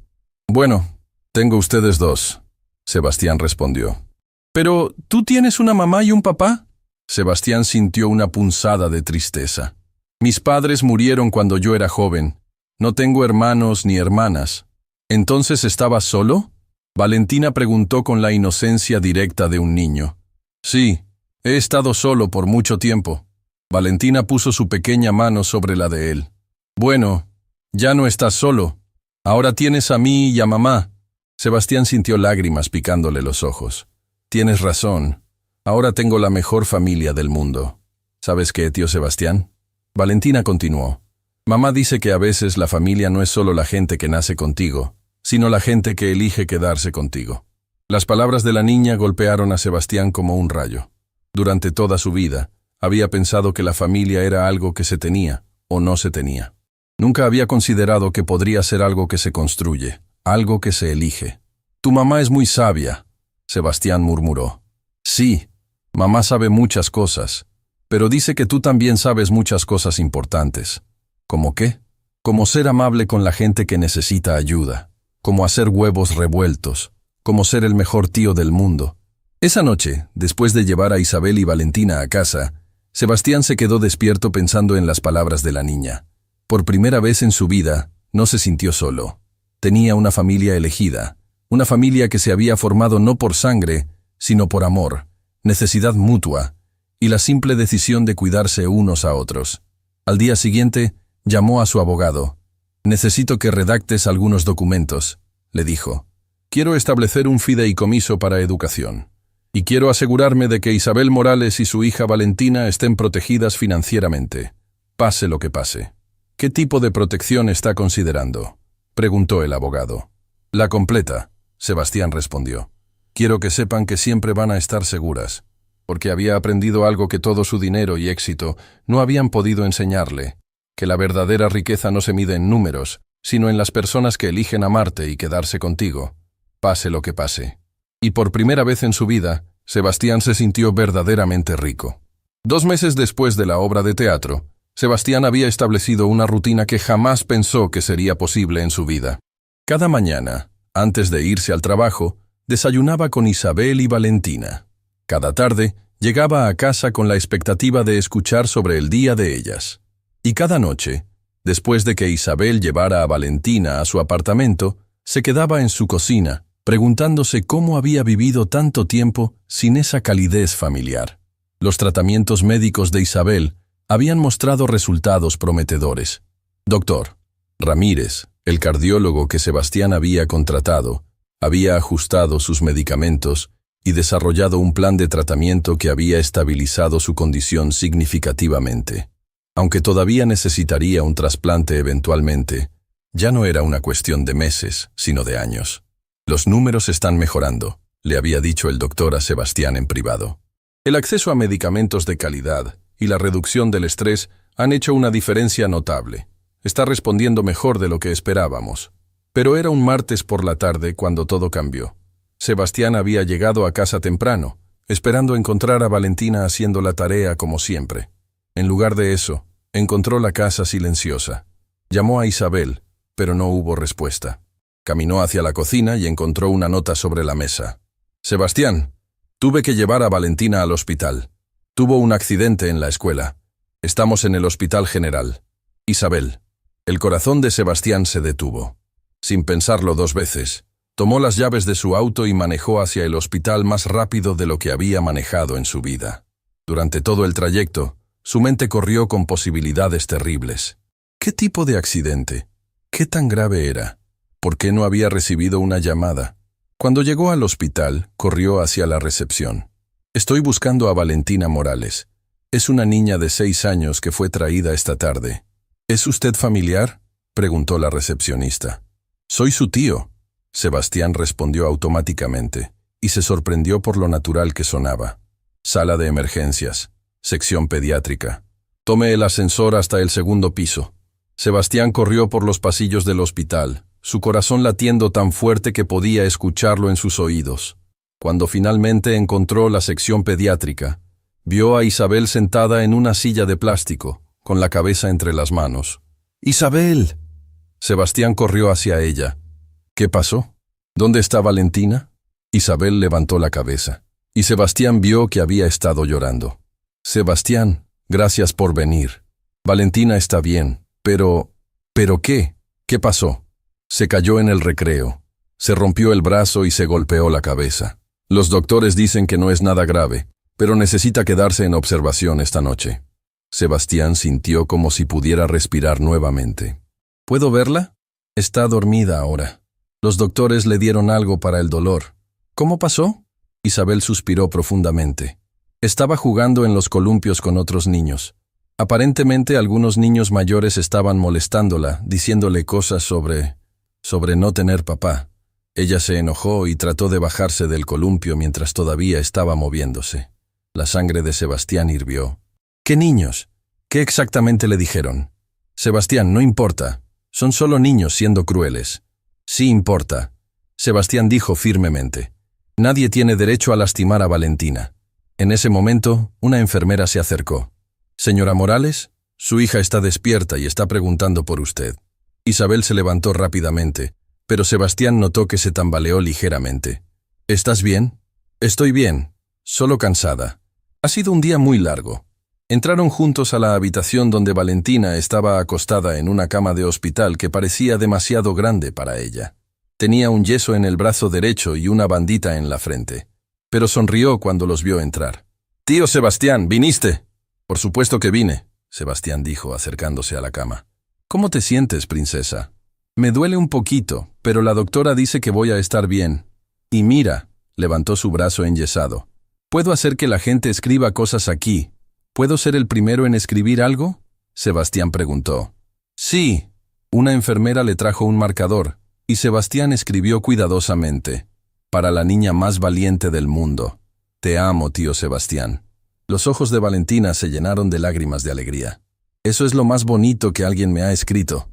[SPEAKER 1] «Bueno, tengo ustedes dos», Sebastián respondió. «¿Pero tú tienes una mamá y un papá?» Sebastián sintió una punzada de tristeza. «Mis padres murieron cuando yo era joven. No tengo hermanos ni hermanas». «¿Entonces estabas solo?», Valentina preguntó con la inocencia directa de un niño. «Sí, he estado solo por mucho tiempo». Valentina puso su pequeña mano sobre la de él. «Bueno, ya no estás solo. Ahora tienes a mí y a mamá». Sebastián sintió lágrimas picándole los ojos. «Tienes razón. Ahora tengo la mejor familia del mundo. ¿Sabes qué, tío Sebastián?». Valentina continuó. «Mamá dice que a veces la familia no es solo la gente que nace contigo, sino la gente que elige quedarse contigo». Las palabras de la niña golpearon a Sebastián como un rayo. Durante toda su vida, había pensado que la familia era algo que se tenía o no se tenía. Nunca había considerado que podría ser algo que se construye, algo que se elige. «Tu mamá es muy sabia», Sebastián murmuró. «Sí, mamá sabe muchas cosas, pero dice que tú también sabes muchas cosas importantes». «¿Cómo qué?». «Como ser amable con la gente que necesita ayuda, como hacer huevos revueltos, como ser el mejor tío del mundo». Esa noche, después de llevar a Isabel y Valentina a casa, Sebastián se quedó despierto pensando en las palabras de la niña. Por primera vez en su vida, no se sintió solo. Tenía una familia elegida, una familia que se había formado no por sangre, sino por amor, necesidad mutua, y la simple decisión de cuidarse unos a otros. Al día siguiente, llamó a su abogado. «Necesito que redactes algunos documentos», le dijo. «Quiero establecer un fideicomiso para educación. Y quiero asegurarme de que Isabel Morales y su hija Valentina estén protegidas financieramente, pase lo que pase». «¿Qué tipo de protección está considerando?», preguntó el abogado. «La completa», Sebastián respondió. «Quiero que sepan que siempre van a estar seguras», porque había aprendido algo que todo su dinero y éxito no habían podido enseñarle, que la verdadera riqueza no se mide en números, sino en las personas que eligen amarte y quedarse contigo, pase lo que pase. Y por primera vez en su vida, Sebastián se sintió verdaderamente rico. 2 meses después de la obra de teatro, Sebastián había establecido una rutina que jamás pensó que sería posible en su vida. Cada mañana, antes de irse al trabajo, desayunaba con Isabel y Valentina. Cada tarde, llegaba a casa con la expectativa de escuchar sobre el día de ellas. Y cada noche, después de que Isabel llevara a Valentina a su apartamento, se quedaba en su cocina, preguntándose cómo había vivido tanto tiempo sin esa calidez familiar. Los tratamientos médicos de Isabel habían mostrado resultados prometedores. Dr. Ramírez, el cardiólogo que Sebastián había contratado, había ajustado sus medicamentos y desarrollado un plan de tratamiento que había estabilizado su condición significativamente. Aunque todavía necesitaría un trasplante eventualmente, ya no era una cuestión de meses, sino de años. «Los números están mejorando», le había dicho el doctor a Sebastián en privado. El acceso a medicamentos de calidad y la reducción del estrés han hecho una diferencia notable. Está respondiendo mejor de lo que esperábamos. Pero era un martes por la tarde cuando todo cambió. Sebastián había llegado a casa temprano, esperando encontrar a Valentina haciendo la tarea como siempre. En lugar de eso, encontró la casa silenciosa. Llamó a Isabel, pero no hubo respuesta. Caminó hacia la cocina y encontró una nota sobre la mesa. «Sebastián, tuve que llevar a Valentina al hospital. Tuvo un accidente en la escuela. Estamos en el Hospital General. Isabel». El corazón de Sebastián se detuvo. Sin pensarlo 2 veces, Tomó las llaves de su auto y manejó hacia el hospital más rápido de lo que había manejado en su vida. Durante todo el trayecto, su mente corrió con posibilidades terribles. ¿Qué tipo de accidente? ¿Qué tan grave era? ¿Por qué no había recibido una llamada? Cuando llegó al hospital, corrió hacia la recepción. Estoy buscando a Valentina Morales. Es una niña de 6 años que fue traída esta tarde. ¿Es usted familiar?, preguntó la recepcionista. Soy su tío. Sebastián respondió automáticamente, y se sorprendió por lo natural que sonaba. Sala de emergencias. Sección pediátrica. Tome el ascensor hasta el 2º piso. Sebastián corrió por los pasillos del hospital, su corazón latiendo tan fuerte que podía escucharlo en sus oídos. Cuando finalmente encontró la sección pediátrica, vio a Isabel sentada en una silla de plástico, con la cabeza entre las manos. ¡Isabel! Sebastián corrió hacia ella. ¿Qué pasó? ¿Dónde está Valentina? Isabel levantó la cabeza, y Sebastián vio que había estado llorando. Sebastián, gracias por venir. Valentina está bien, pero... ¿Pero qué? ¿Qué pasó? Se cayó en el recreo. Se rompió el brazo y se golpeó la cabeza. Los doctores dicen que no es nada grave, pero necesita quedarse en observación esta noche. Sebastián sintió como si pudiera respirar nuevamente. ¿Puedo verla? Está dormida ahora. Los doctores le dieron algo para el dolor. ¿Cómo pasó? Isabel suspiró profundamente. Estaba jugando en los columpios con otros niños. Aparentemente algunos niños mayores estaban molestándola, diciéndole cosas sobre no tener papá. Ella se enojó y trató de bajarse del columpio mientras todavía estaba moviéndose. La sangre de Sebastián hirvió. ¿Qué niños? ¿Qué exactamente le dijeron? Sebastián, no importa. Son solo niños siendo crueles. Sí importa. Sebastián dijo firmemente. Nadie tiene derecho a lastimar a Valentina. En ese momento, una enfermera se acercó. Señora Morales, su hija está despierta y está preguntando por usted. Isabel se levantó rápidamente, pero Sebastián notó que se tambaleó ligeramente. ¿Estás bien? Estoy bien, solo cansada. Ha sido un día muy largo. Entraron juntos a la habitación donde Valentina estaba acostada en una cama de hospital que parecía demasiado grande para ella. Tenía un yeso en el brazo derecho y una bandita en la frente, pero sonrió cuando los vio entrar. «Tío Sebastián, ¿viniste?» «Por supuesto que vine», Sebastián dijo acercándose a la cama. «¿Cómo te sientes, princesa?» «Me duele un poquito, pero la doctora dice que voy a estar bien. Y mira», levantó su brazo enyesado. «Puedo hacer que la gente escriba cosas aquí. ¿Puedo ser el primero en escribir algo?», Sebastián preguntó. «Sí». Una enfermera le trajo un marcador, y Sebastián escribió cuidadosamente. «Para la niña más valiente del mundo. Te amo, tío Sebastián». Los ojos de Valentina se llenaron de lágrimas de alegría. «Eso es lo más bonito que alguien me ha escrito».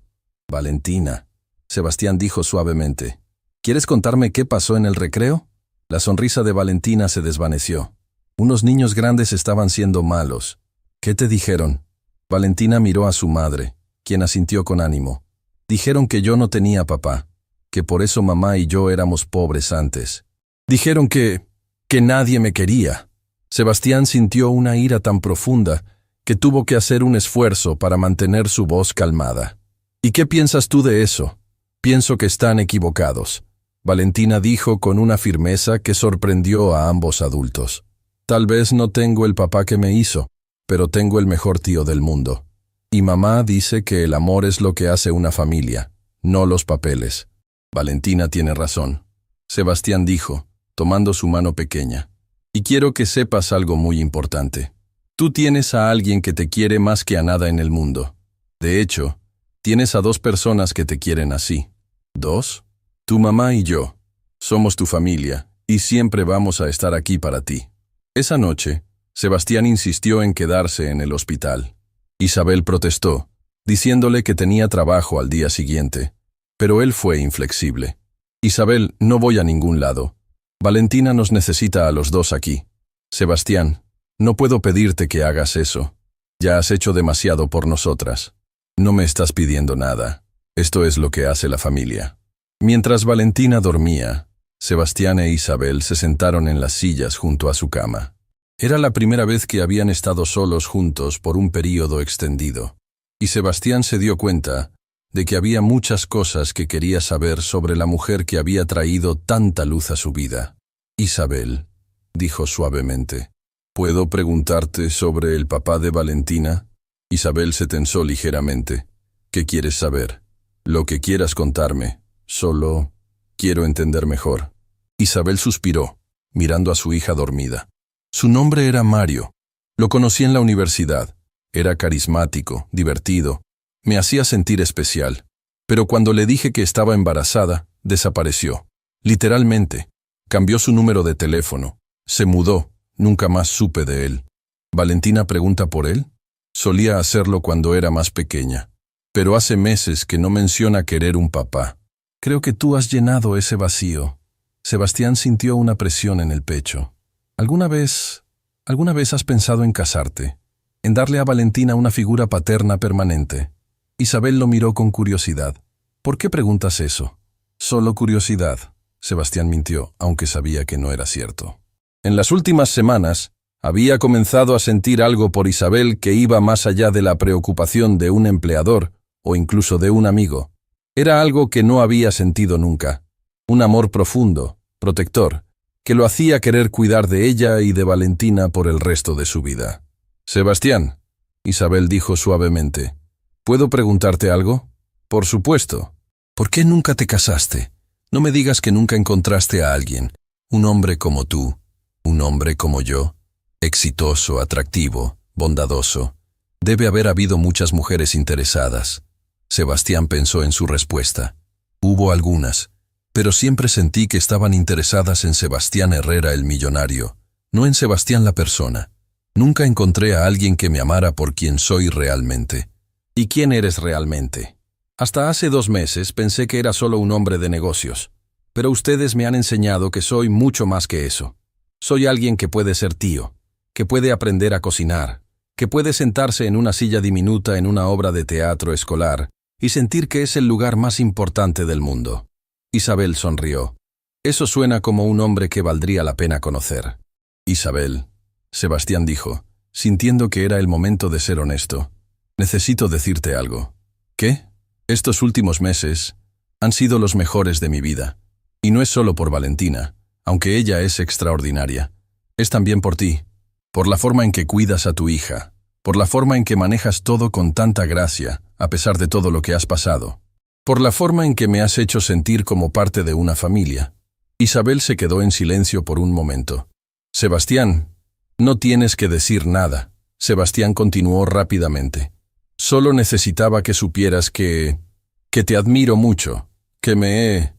[SPEAKER 1] «Valentina», Sebastián dijo suavemente. «¿Quieres contarme qué pasó en el recreo?». La sonrisa de Valentina se desvaneció. Unos niños grandes estaban siendo malos. «¿Qué te dijeron?». Valentina miró a su madre, quien asintió con ánimo. «Dijeron que yo no tenía papá, que por eso mamá y yo éramos pobres antes. Dijeron que nadie me quería». Sebastián sintió una ira tan profunda que tuvo que hacer un esfuerzo para mantener su voz calmada. «¿Y qué piensas tú de eso?». «Pienso que están equivocados», Valentina dijo con una firmeza que sorprendió a ambos adultos. «Tal vez no tengo el papá que me hizo, pero tengo el mejor tío del mundo. Y mamá dice que el amor es lo que hace una familia, no los papeles». «Valentina tiene razón», Sebastián dijo, tomando su mano pequeña. «Y quiero que sepas algo muy importante. Tú tienes a alguien que te quiere más que a nada en el mundo. De hecho, tienes a 2 personas que te quieren así». «¿2? Tu mamá y yo. Somos tu familia, y siempre vamos a estar aquí para ti». Esa noche, Sebastián insistió en quedarse en el hospital. Isabel protestó, diciéndole que tenía trabajo al día siguiente, pero él fue inflexible. «Isabel, no voy a ningún lado. Valentina nos necesita a los 2 aquí. Sebastián, no puedo pedirte que hagas eso. Ya has hecho demasiado por nosotras. No me estás pidiendo nada. Esto es lo que hace la familia». Mientras Valentina dormía, Sebastián e Isabel se sentaron en las sillas junto a su cama. Era la primera vez que habían estado solos juntos por un período extendido, y Sebastián se dio cuenta de que había muchas cosas que quería saber sobre la mujer que había traído tanta luz a su vida. Isabel, dijo suavemente, ¿puedo preguntarte sobre el papá de Valentina? Isabel se tensó ligeramente. ¿Qué quieres saber? Lo que quieras contarme. Solo quiero entender mejor. Isabel suspiró, mirando a su hija dormida. Su nombre era Mario. Lo conocí en la universidad. Era carismático, divertido. Me hacía sentir especial. Pero cuando le dije que estaba embarazada, desapareció. Literalmente. Cambió su número de teléfono. Se mudó. Nunca más supe de él. ¿Valentina pregunta por él? Solía hacerlo cuando era más pequeña. Pero hace meses que no menciona querer un papá. Creo que tú has llenado ese vacío. Sebastián sintió una presión en el pecho. ¿Alguna vez has pensado en casarte? En darle a Valentina una figura paterna permanente? Isabel lo miró con curiosidad. ¿Por qué preguntas eso? Solo curiosidad. Sebastián mintió, aunque sabía que no era cierto. En las últimas semanas, había comenzado a sentir algo por Isabel que iba más allá de la preocupación de un empleador o incluso de un amigo. Era algo que no había sentido nunca. Un amor profundo, protector, que lo hacía querer cuidar de ella y de Valentina por el resto de su vida. Sebastián, Isabel dijo suavemente, ¿puedo preguntarte algo? Por supuesto. ¿Por qué nunca te casaste? No me digas que nunca encontraste a alguien, un hombre como tú, un hombre como yo, exitoso, atractivo, bondadoso. Debe haber habido muchas mujeres interesadas. Sebastián pensó en su respuesta. Hubo algunas, pero siempre sentí que estaban interesadas en Sebastián Herrera el millonario, no en Sebastián la persona. Nunca encontré a alguien que me amara por quien soy realmente. ¿Y quién eres realmente? Hasta hace 2 meses pensé que era solo un hombre de negocios, pero ustedes me han enseñado que soy mucho más que eso. Soy alguien que puede ser tío, que puede aprender a cocinar, que puede sentarse en una silla diminuta en una obra de teatro escolar y sentir que es el lugar más importante del mundo. Isabel sonrió. Eso suena como un hombre que valdría la pena conocer. Isabel, Sebastián dijo, sintiendo que era el momento de ser honesto. Necesito decirte algo. ¿Qué? Estos últimos meses han sido los mejores de mi vida. Y no es solo por Valentina, aunque ella es extraordinaria. Es también por ti, por la forma en que cuidas a tu hija, por la forma en que manejas todo con tanta gracia, a pesar de todo lo que has pasado, por la forma en que me has hecho sentir como parte de una familia. Isabel se quedó en silencio por un momento. Sebastián, no tienes que decir nada. Sebastián continuó rápidamente. Solo necesitaba que supieras que te admiro mucho, que me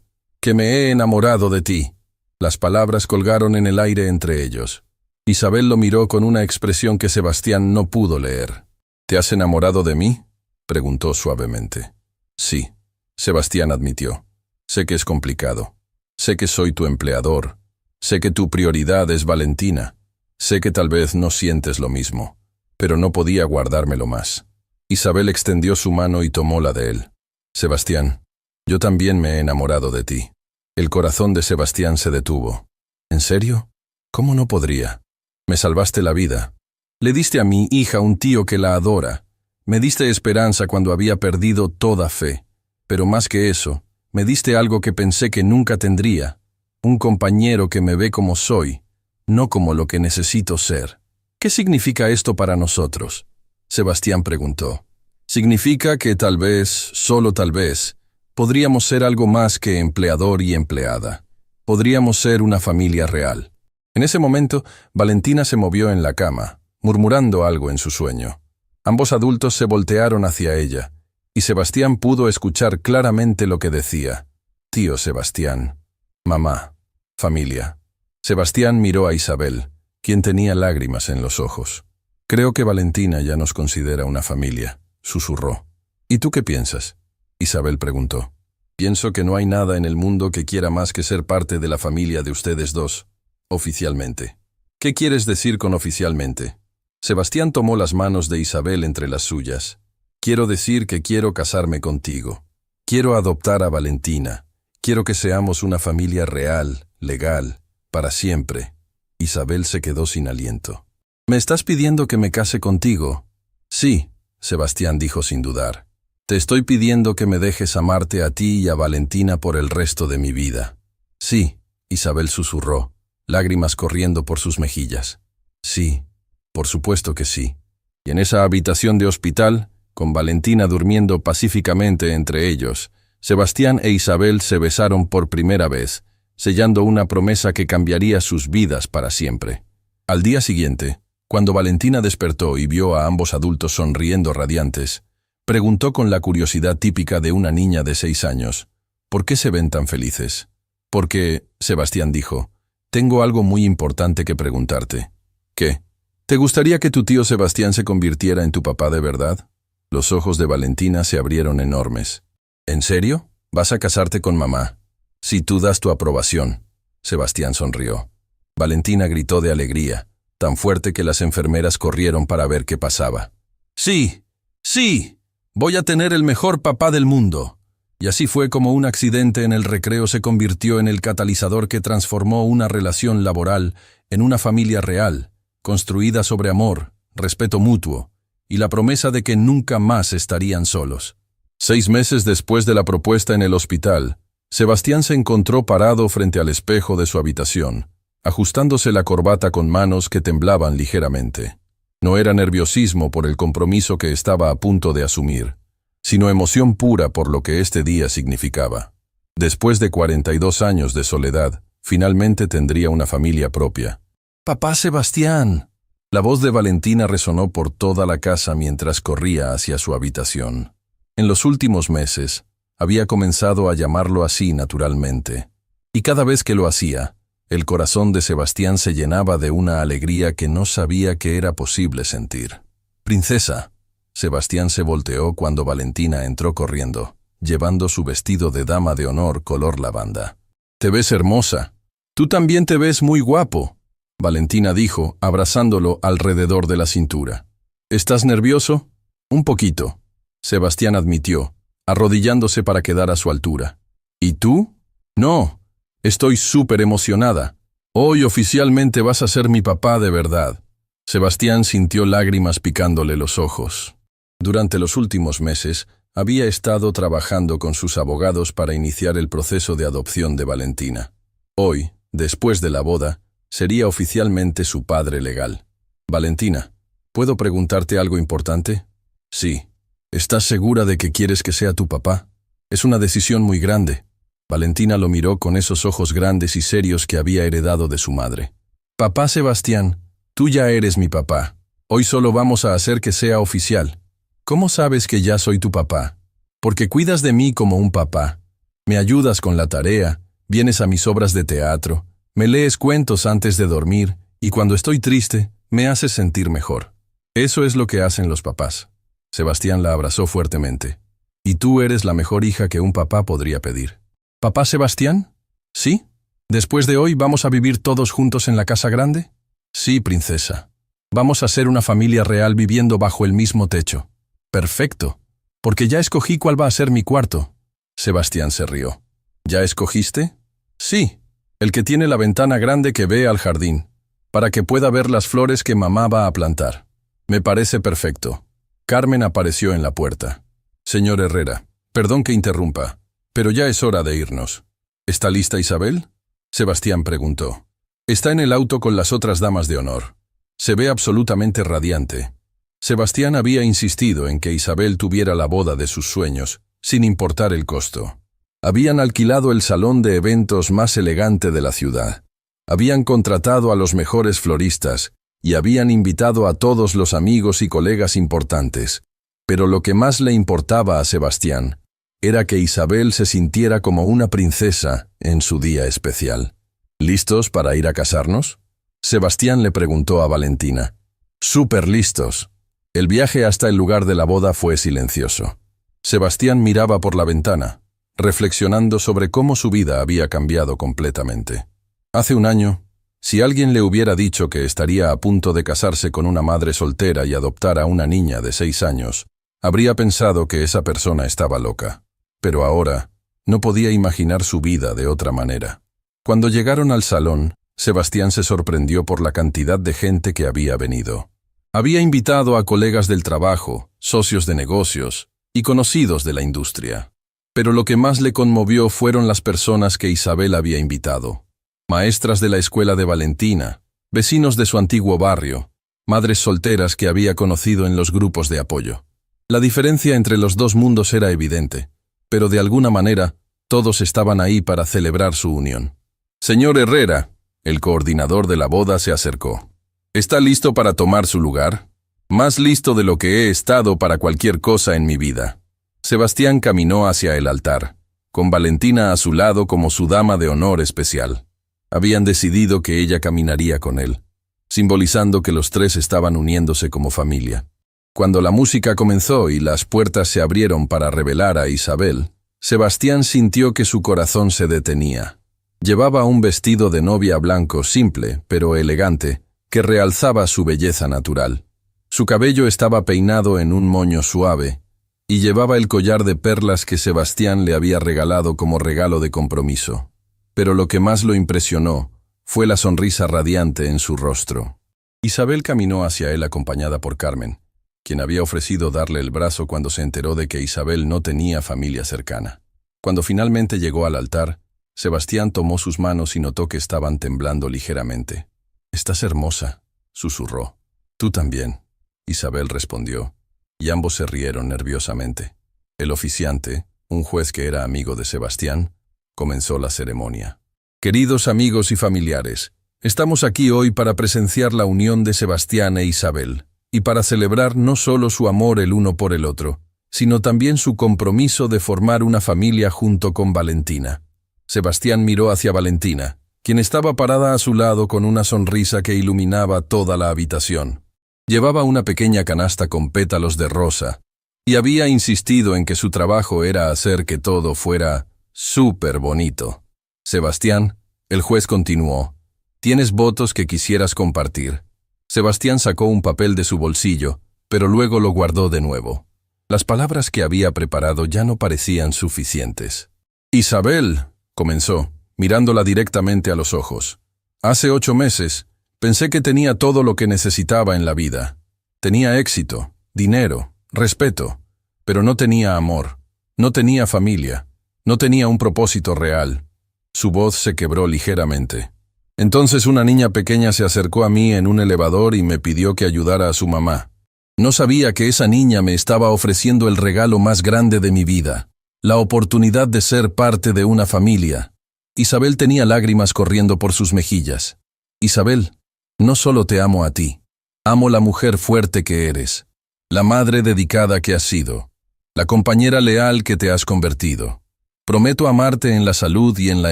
[SPEAKER 1] he enamorado de ti. Las palabras colgaron en el aire entre ellos. Isabel lo miró con una expresión que Sebastián no pudo leer. ¿Te has enamorado de mí?, preguntó suavemente. Sí, Sebastián admitió. Sé que es complicado. Sé que soy tu empleador. Sé que tu prioridad es Valentina. Sé que tal vez no sientes lo mismo, pero no podía guardármelo más. Isabel extendió su mano y tomó la de él. Sebastián, yo también me he enamorado de ti. El corazón de Sebastián se detuvo. ¿En serio? ¿Cómo no podría? Me salvaste la vida. Le diste a mi hija un tío que la adora. Me diste esperanza cuando había perdido toda fe. Pero más que eso, me diste algo que pensé que nunca tendría. Un compañero que me ve como soy, no como lo que necesito ser. ¿Qué significa esto para nosotros?, Sebastián preguntó. Significa que tal vez, solo tal vez, podríamos ser algo más que empleador y empleada. Podríamos ser una familia real. En ese momento, Valentina se movió en la cama, murmurando algo en su sueño. Ambos adultos se voltearon hacia ella, y Sebastián pudo escuchar claramente lo que decía. Tío Sebastián, mamá, familia. Sebastián miró a Isabel, quien tenía lágrimas en los ojos. Creo que Valentina ya nos considera una familia, susurró. ¿Y tú qué piensas?, Isabel preguntó. Pienso que no hay nada en el mundo que quiera más que ser parte de la familia de ustedes dos, oficialmente. ¿Qué quieres decir con oficialmente? Sebastián tomó las manos de Isabel entre las suyas. Quiero decir que quiero casarme contigo. Quiero adoptar a Valentina. Quiero que seamos una familia real, legal, para siempre. Isabel se quedó sin aliento. ¿Me estás pidiendo que me case contigo? Sí, Sebastián dijo sin dudar. Te estoy pidiendo que me dejes amarte a ti y a Valentina por el resto de mi vida. Sí, Isabel susurró, lágrimas corriendo por sus mejillas. Sí, por supuesto que sí. Y en esa habitación de hospital, con Valentina durmiendo pacíficamente entre ellos, Sebastián e Isabel se besaron por primera vez, sellando una promesa que cambiaría sus vidas para siempre. Al día siguiente, cuando Valentina despertó y vio a ambos adultos sonriendo radiantes, preguntó con la curiosidad típica de una niña de 6 años, ¿por qué se ven tan felices? Porque, Sebastián dijo, tengo algo muy importante que preguntarte. ¿Qué? ¿Te gustaría que tu tío Sebastián se convirtiera en tu papá de verdad? Los ojos de Valentina se abrieron enormes. ¿En serio? ¿Vas a casarte con mamá? Si tú das tu aprobación. Sebastián sonrió. Valentina gritó de alegría, tan fuerte que las enfermeras corrieron para ver qué pasaba. ¡Sí! ¡Sí! Voy a tener el mejor papá del mundo. Y así fue como un accidente en el recreo se convirtió en el catalizador que transformó una relación laboral en una familia real, construida sobre amor, respeto mutuo, y la promesa de que nunca más estarían solos. 6 meses después de la propuesta en el hospital, Sebastián se encontró parado frente al espejo de su habitación, ajustándose la corbata con manos que temblaban ligeramente. No era nerviosismo por el compromiso que estaba a punto de asumir, sino emoción pura por lo que este día significaba. Después de 42 años de soledad, finalmente tendría una familia propia. «¡Papá Sebastián!». La voz de Valentina resonó por toda la casa mientras corría hacia su habitación. En los últimos meses, había comenzado a llamarlo así naturalmente. Y cada vez que lo hacía, el corazón de Sebastián se llenaba de una alegría que no sabía que era posible sentir. «Princesa». Sebastián se volteó cuando Valentina entró corriendo, llevando su vestido de dama de honor color lavanda. «Te ves hermosa. Tú también te ves muy guapo», Valentina dijo, abrazándolo alrededor de la cintura. «¿Estás nervioso?» «Un poquito», Sebastián admitió, arrodillándose para quedar a su altura. «¿Y tú?» «No, estoy súper emocionada. Hoy oficialmente vas a ser mi papá de verdad». Sebastián sintió lágrimas picándole los ojos. Durante los últimos meses, había estado trabajando con sus abogados para iniciar el proceso de adopción de Valentina. Hoy, después de la boda, sería oficialmente su padre legal. «Valentina, ¿puedo preguntarte algo importante?» «Sí». «¿Estás segura de que quieres que sea tu papá? Es una decisión muy grande». Valentina lo miró con esos ojos grandes y serios que había heredado de su madre. «Papá Sebastián, tú ya eres mi papá. Hoy solo vamos a hacer que sea oficial». «¿Cómo sabes que ya soy tu papá?» «Porque cuidas de mí como un papá. Me ayudas con la tarea, vienes a mis obras de teatro, me lees cuentos antes de dormir y cuando estoy triste, me haces sentir mejor. Eso es lo que hacen los papás». Sebastián la abrazó fuertemente. «Y tú eres la mejor hija que un papá podría pedir». «¿Papá Sebastián?» «¿Sí? ¿Después de hoy vamos a vivir todos juntos en la casa grande?» «Sí, princesa. Vamos a ser una familia real viviendo bajo el mismo techo». «Perfecto, porque ya escogí cuál va a ser mi cuarto». Sebastián se rió. «¿Ya escogiste?» «Sí, el que tiene la ventana grande que ve al jardín, para que pueda ver las flores que mamá va a plantar». «Me parece perfecto». Carmen apareció en la puerta. «Señor Herrera, perdón que interrumpa, pero ya es hora de irnos». «¿Está lista Isabel?», Sebastián preguntó. «Está en el auto con las otras damas de honor. Se ve absolutamente radiante». Sebastián había insistido en que Isabel tuviera la boda de sus sueños, sin importar el costo. Habían alquilado el salón de eventos más elegante de la ciudad. Habían contratado a los mejores floristas y habían invitado a todos los amigos y colegas importantes. Pero lo que más le importaba a Sebastián era que Isabel se sintiera como una princesa en su día especial. «¿Listos para ir a casarnos?», Sebastián le preguntó a Valentina. «Súper listos». El viaje hasta el lugar de la boda fue silencioso. Sebastián miraba por la ventana, reflexionando sobre cómo su vida había cambiado completamente. Hace un año, si alguien le hubiera dicho que estaría a punto de casarse con una madre soltera y adoptar a una niña de 6 años, habría pensado que esa persona estaba loca. Pero ahora, no podía imaginar su vida de otra manera. Cuando llegaron al salón, Sebastián se sorprendió por la cantidad de gente que había venido. Había invitado a colegas del trabajo, socios de negocios y conocidos de la industria. Pero lo que más le conmovió fueron las personas que Isabel había invitado. Maestras de la escuela de Valentina, vecinos de su antiguo barrio, madres solteras que había conocido en los grupos de apoyo. La diferencia entre los dos mundos era evidente, pero de alguna manera todos estaban ahí para celebrar su unión. Señor Herrera, el coordinador de la boda, se acercó. ¿Está listo para tomar su lugar? Más listo de lo que he estado para cualquier cosa en mi vida. Sebastián caminó hacia el altar, con Valentina a su lado como su dama de honor especial. Habían decidido que ella caminaría con él, simbolizando que los tres estaban uniéndose como familia. Cuando la música comenzó y las puertas se abrieron para revelar a Isabel, Sebastián sintió que su corazón se detenía. Llevaba un vestido de novia blanco simple, pero elegante, que realzaba su belleza natural. Su cabello estaba peinado en un moño suave, y llevaba el collar de perlas que Sebastián le había regalado como regalo de compromiso. Pero lo que más lo impresionó fue la sonrisa radiante en su rostro. Isabel caminó hacia él acompañada por Carmen, quien había ofrecido darle el brazo cuando se enteró de que Isabel no tenía familia cercana. Cuando finalmente llegó al altar, Sebastián tomó sus manos y notó que estaban temblando ligeramente. «Estás hermosa», susurró. «Tú también», Isabel respondió, y ambos se rieron nerviosamente. El oficiante, un juez que era amigo de Sebastián, comenzó la ceremonia. «Queridos amigos y familiares, estamos aquí hoy para presenciar la unión de Sebastián e Isabel, y para celebrar no solo su amor el uno por el otro, sino también su compromiso de formar una familia junto con Valentina». Sebastián miró hacia Valentina, quien estaba parada a su lado con una sonrisa que iluminaba toda la habitación. Llevaba una pequeña canasta con pétalos de rosa, y había insistido en que su trabajo era hacer que todo fuera súper bonito. «Sebastián», el juez continuó, «¿tienes votos que quisieras compartir?» Sebastián sacó un papel de su bolsillo, pero luego lo guardó de nuevo. Las palabras que había preparado ya no parecían suficientes. «Isabel», comenzó, mirándola directamente a los ojos. «Hace 8 meses, pensé que tenía todo lo que necesitaba en la vida. Tenía éxito, dinero, respeto, pero no tenía amor, no tenía familia, no tenía un propósito real». Su voz se quebró ligeramente. «Entonces una niña pequeña se acercó a mí en un elevador y me pidió que ayudara a su mamá. No sabía que esa niña me estaba ofreciendo el regalo más grande de mi vida, la oportunidad de ser parte de una familia». Isabel tenía lágrimas corriendo por sus mejillas. «Isabel, no solo te amo a ti, amo la mujer fuerte que eres, la madre dedicada que has sido, la compañera leal que te has convertido. Prometo amarte en la salud y en la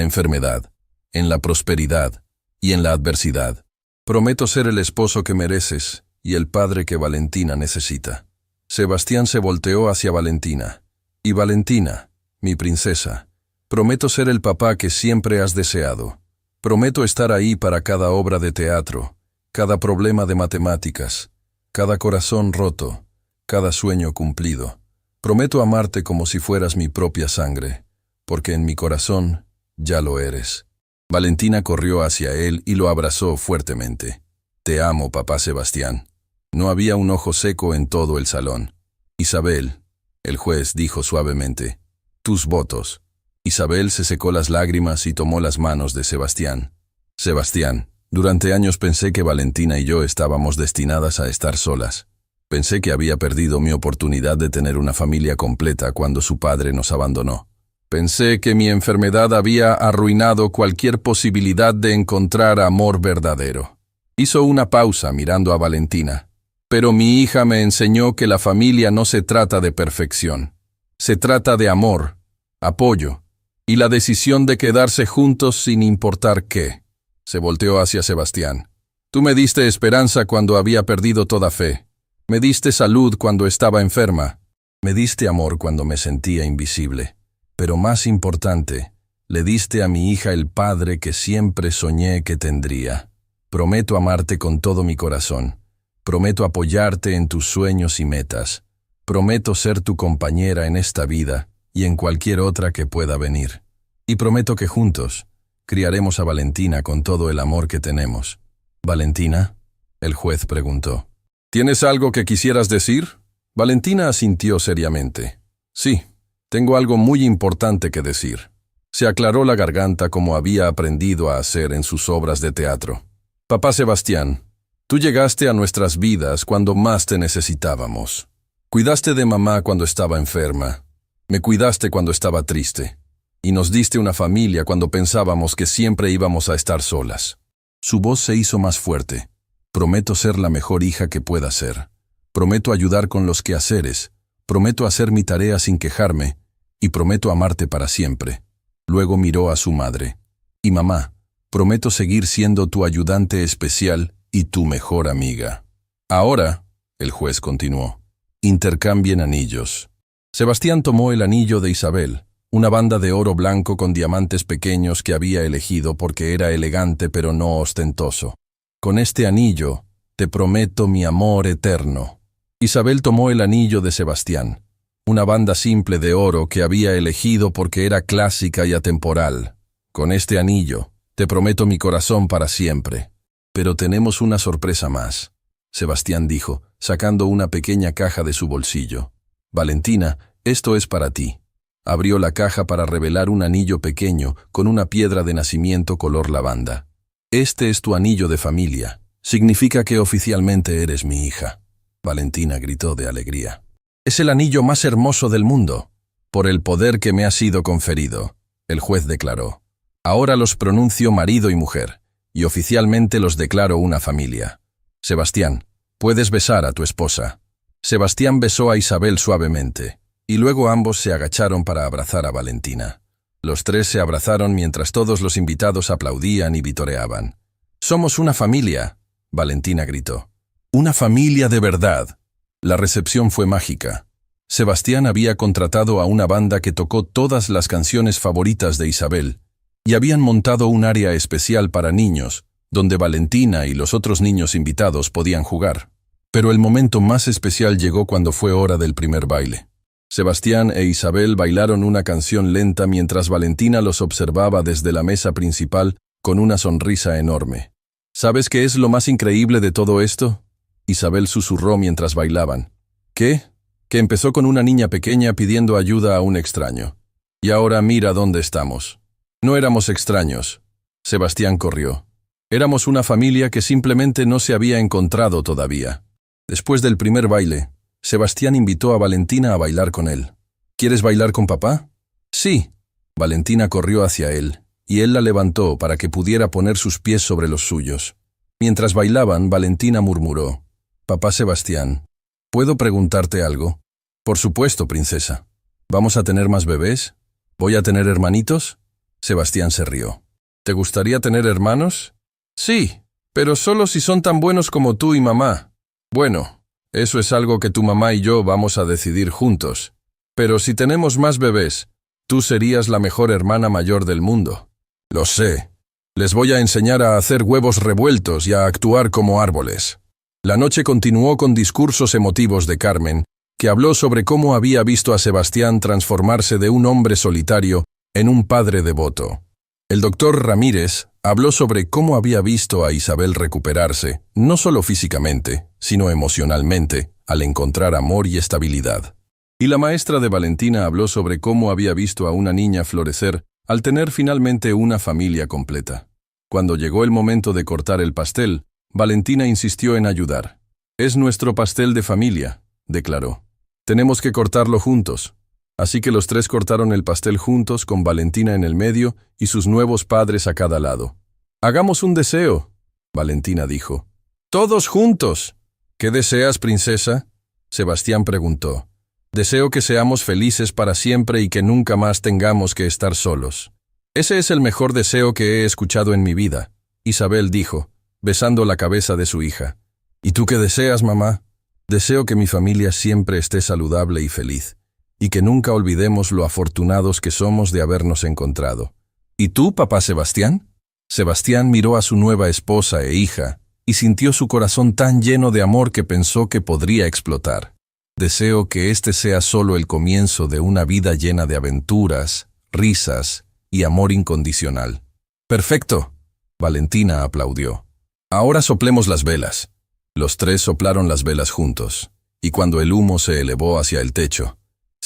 [SPEAKER 1] enfermedad, en la prosperidad y en la adversidad. Prometo ser el esposo que mereces y el padre que Valentina necesita». Sebastián se volteó hacia Valentina. «Y Valentina, mi princesa, prometo ser el papá que siempre has deseado. Prometo estar ahí para cada obra de teatro, cada problema de matemáticas, cada corazón roto, cada sueño cumplido. Prometo amarte como si fueras mi propia sangre, porque en mi corazón ya lo eres». Valentina corrió hacia él y lo abrazó fuertemente. «Te amo, papá Sebastián». No había un ojo seco en todo el salón. «Isabel», el juez dijo suavemente, «tus votos». Isabel se secó las lágrimas y tomó las manos de Sebastián. «Sebastián, durante años pensé que Valentina y yo estábamos destinadas a estar solas. Pensé que había perdido mi oportunidad de tener una familia completa cuando su padre nos abandonó. Pensé que mi enfermedad había arruinado cualquier posibilidad de encontrar amor verdadero». Hizo una pausa mirando a Valentina. «Pero mi hija me enseñó que la familia no se trata de perfección. Se trata de amor, apoyo y la decisión de quedarse juntos sin importar qué». Se volteó hacia Sebastián. «Tú me diste esperanza cuando había perdido toda fe. Me diste salud cuando estaba enferma. Me diste amor cuando me sentía invisible. Pero más importante, le diste a mi hija el padre que siempre soñé que tendría. Prometo amarte con todo mi corazón. Prometo apoyarte en tus sueños y metas. Prometo ser tu compañera en esta vida y en cualquier otra que pueda venir. Y prometo que juntos criaremos a Valentina con todo el amor que tenemos». «¿Valentina?», el juez preguntó. «¿Tienes algo que quisieras decir?». Valentina asintió seriamente. Sí, tengo algo muy importante que decir. Se aclaró la garganta como había aprendido a hacer en sus obras de teatro. Papá Sebastián, tú llegaste a nuestras vidas cuando más te necesitábamos. Cuidaste de mamá cuando estaba enferma. Me cuidaste cuando estaba triste. Y nos diste una familia cuando pensábamos que siempre íbamos a estar solas. Su voz se hizo más fuerte. Prometo ser la mejor hija que pueda ser. Prometo ayudar con los quehaceres. Prometo hacer mi tarea sin quejarme. Y prometo amarte para siempre. Luego miró a su madre. Y mamá, prometo seguir siendo tu ayudante especial y tu mejor amiga. Ahora, el juez continuó, intercambien anillos. Sebastián tomó el anillo de Isabel, una banda de oro blanco con diamantes pequeños que había elegido porque era elegante pero no ostentoso. Con este anillo, te prometo mi amor eterno. Isabel tomó el anillo de Sebastián, una banda simple de oro que había elegido porque era clásica y atemporal. Con este anillo, te prometo mi corazón para siempre. Pero tenemos una sorpresa más, Sebastián dijo, sacando una pequeña caja de su bolsillo. Valentina, esto es para ti. Abrió la caja para revelar un anillo pequeño con una piedra de nacimiento color lavanda. Este es tu anillo de familia. Significa que oficialmente eres mi hija. Valentina gritó de alegría. Es el anillo más hermoso del mundo, por el poder que me ha sido conferido, el juez declaró. Ahora los pronuncio marido y mujer, y oficialmente los declaro una familia. Sebastián, puedes besar a tu esposa. Sebastián besó a Isabel suavemente, y luego ambos se agacharon para abrazar a Valentina. Los tres se abrazaron mientras todos los invitados aplaudían y vitoreaban. «Somos una familia», Valentina gritó. «Una familia de verdad». La recepción fue mágica. Sebastián había contratado a una banda que tocó todas las canciones favoritas de Isabel, y habían montado un área especial para niños, donde Valentina y los otros niños invitados podían jugar. Pero el momento más especial llegó cuando fue hora del primer baile. Sebastián e Isabel bailaron una canción lenta mientras Valentina los observaba desde la mesa principal con una sonrisa enorme. ¿Sabes qué es lo más increíble de todo esto?, Isabel susurró mientras bailaban. ¿Qué? Que empezó con una niña pequeña pidiendo ayuda a un extraño. Y ahora mira dónde estamos. No éramos extraños. Sebastián corrió. Éramos una familia que simplemente no se había encontrado todavía. Después del primer baile, Sebastián invitó a Valentina a bailar con él. ¿Quieres bailar con papá? Sí. Valentina corrió hacia él, y él la levantó para que pudiera poner sus pies sobre los suyos. Mientras bailaban, Valentina murmuró. Papá Sebastián, ¿puedo preguntarte algo? Por supuesto, princesa. ¿Vamos a tener más bebés? ¿Voy a tener hermanitos? Sebastián se rió. ¿Te gustaría tener hermanos? Sí, pero solo si son tan buenos como tú y mamá. Bueno, eso es algo que tu mamá y yo vamos a decidir juntos. Pero si tenemos más bebés, tú serías la mejor hermana mayor del mundo. Lo sé. Les voy a enseñar a hacer huevos revueltos y a actuar como árboles. La noche continuó con discursos emotivos de Carmen, que habló sobre cómo había visto a Sebastián transformarse de un hombre solitario en un padre devoto. El doctor Ramírez habló sobre cómo había visto a Isabel recuperarse, no solo físicamente, sino emocionalmente, al encontrar amor y estabilidad. Y la maestra de Valentina habló sobre cómo había visto a una niña florecer al tener finalmente una familia completa. Cuando llegó el momento de cortar el pastel, Valentina insistió en ayudar. «Es nuestro pastel de familia», declaró. «Tenemos que cortarlo juntos». Así que los tres cortaron el pastel juntos con Valentina en el medio y sus nuevos padres a cada lado. «Hagamos un deseo», Valentina dijo. «Todos juntos». «¿Qué deseas, princesa?», Sebastián preguntó. «Deseo que seamos felices para siempre y que nunca más tengamos que estar solos». «Ese es el mejor deseo que he escuchado en mi vida», Isabel dijo, besando la cabeza de su hija. «¿Y tú qué deseas, mamá?» «Deseo que mi familia siempre esté saludable y feliz, y que nunca olvidemos lo afortunados que somos de habernos encontrado». «¿Y tú, papá Sebastián?» Sebastián miró a su nueva esposa e hija, y sintió su corazón tan lleno de amor que pensó que podría explotar. «Deseo que este sea solo el comienzo de una vida llena de aventuras, risas y amor incondicional». «Perfecto», Valentina aplaudió. «Ahora soplemos las velas». Los tres soplaron las velas juntos, y cuando el humo se elevó hacia el techo,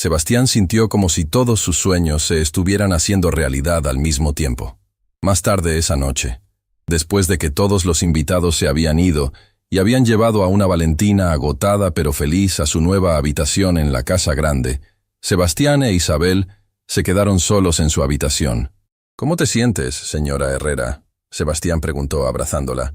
[SPEAKER 1] Sebastián sintió como si todos sus sueños se estuvieran haciendo realidad al mismo tiempo. Más tarde esa noche, después de que todos los invitados se habían ido y habían llevado a una Valentina agotada pero feliz a su nueva habitación en la casa grande, Sebastián e Isabel se quedaron solos en su habitación. «¿Cómo te sientes, señora Herrera?», Sebastián preguntó abrazándola.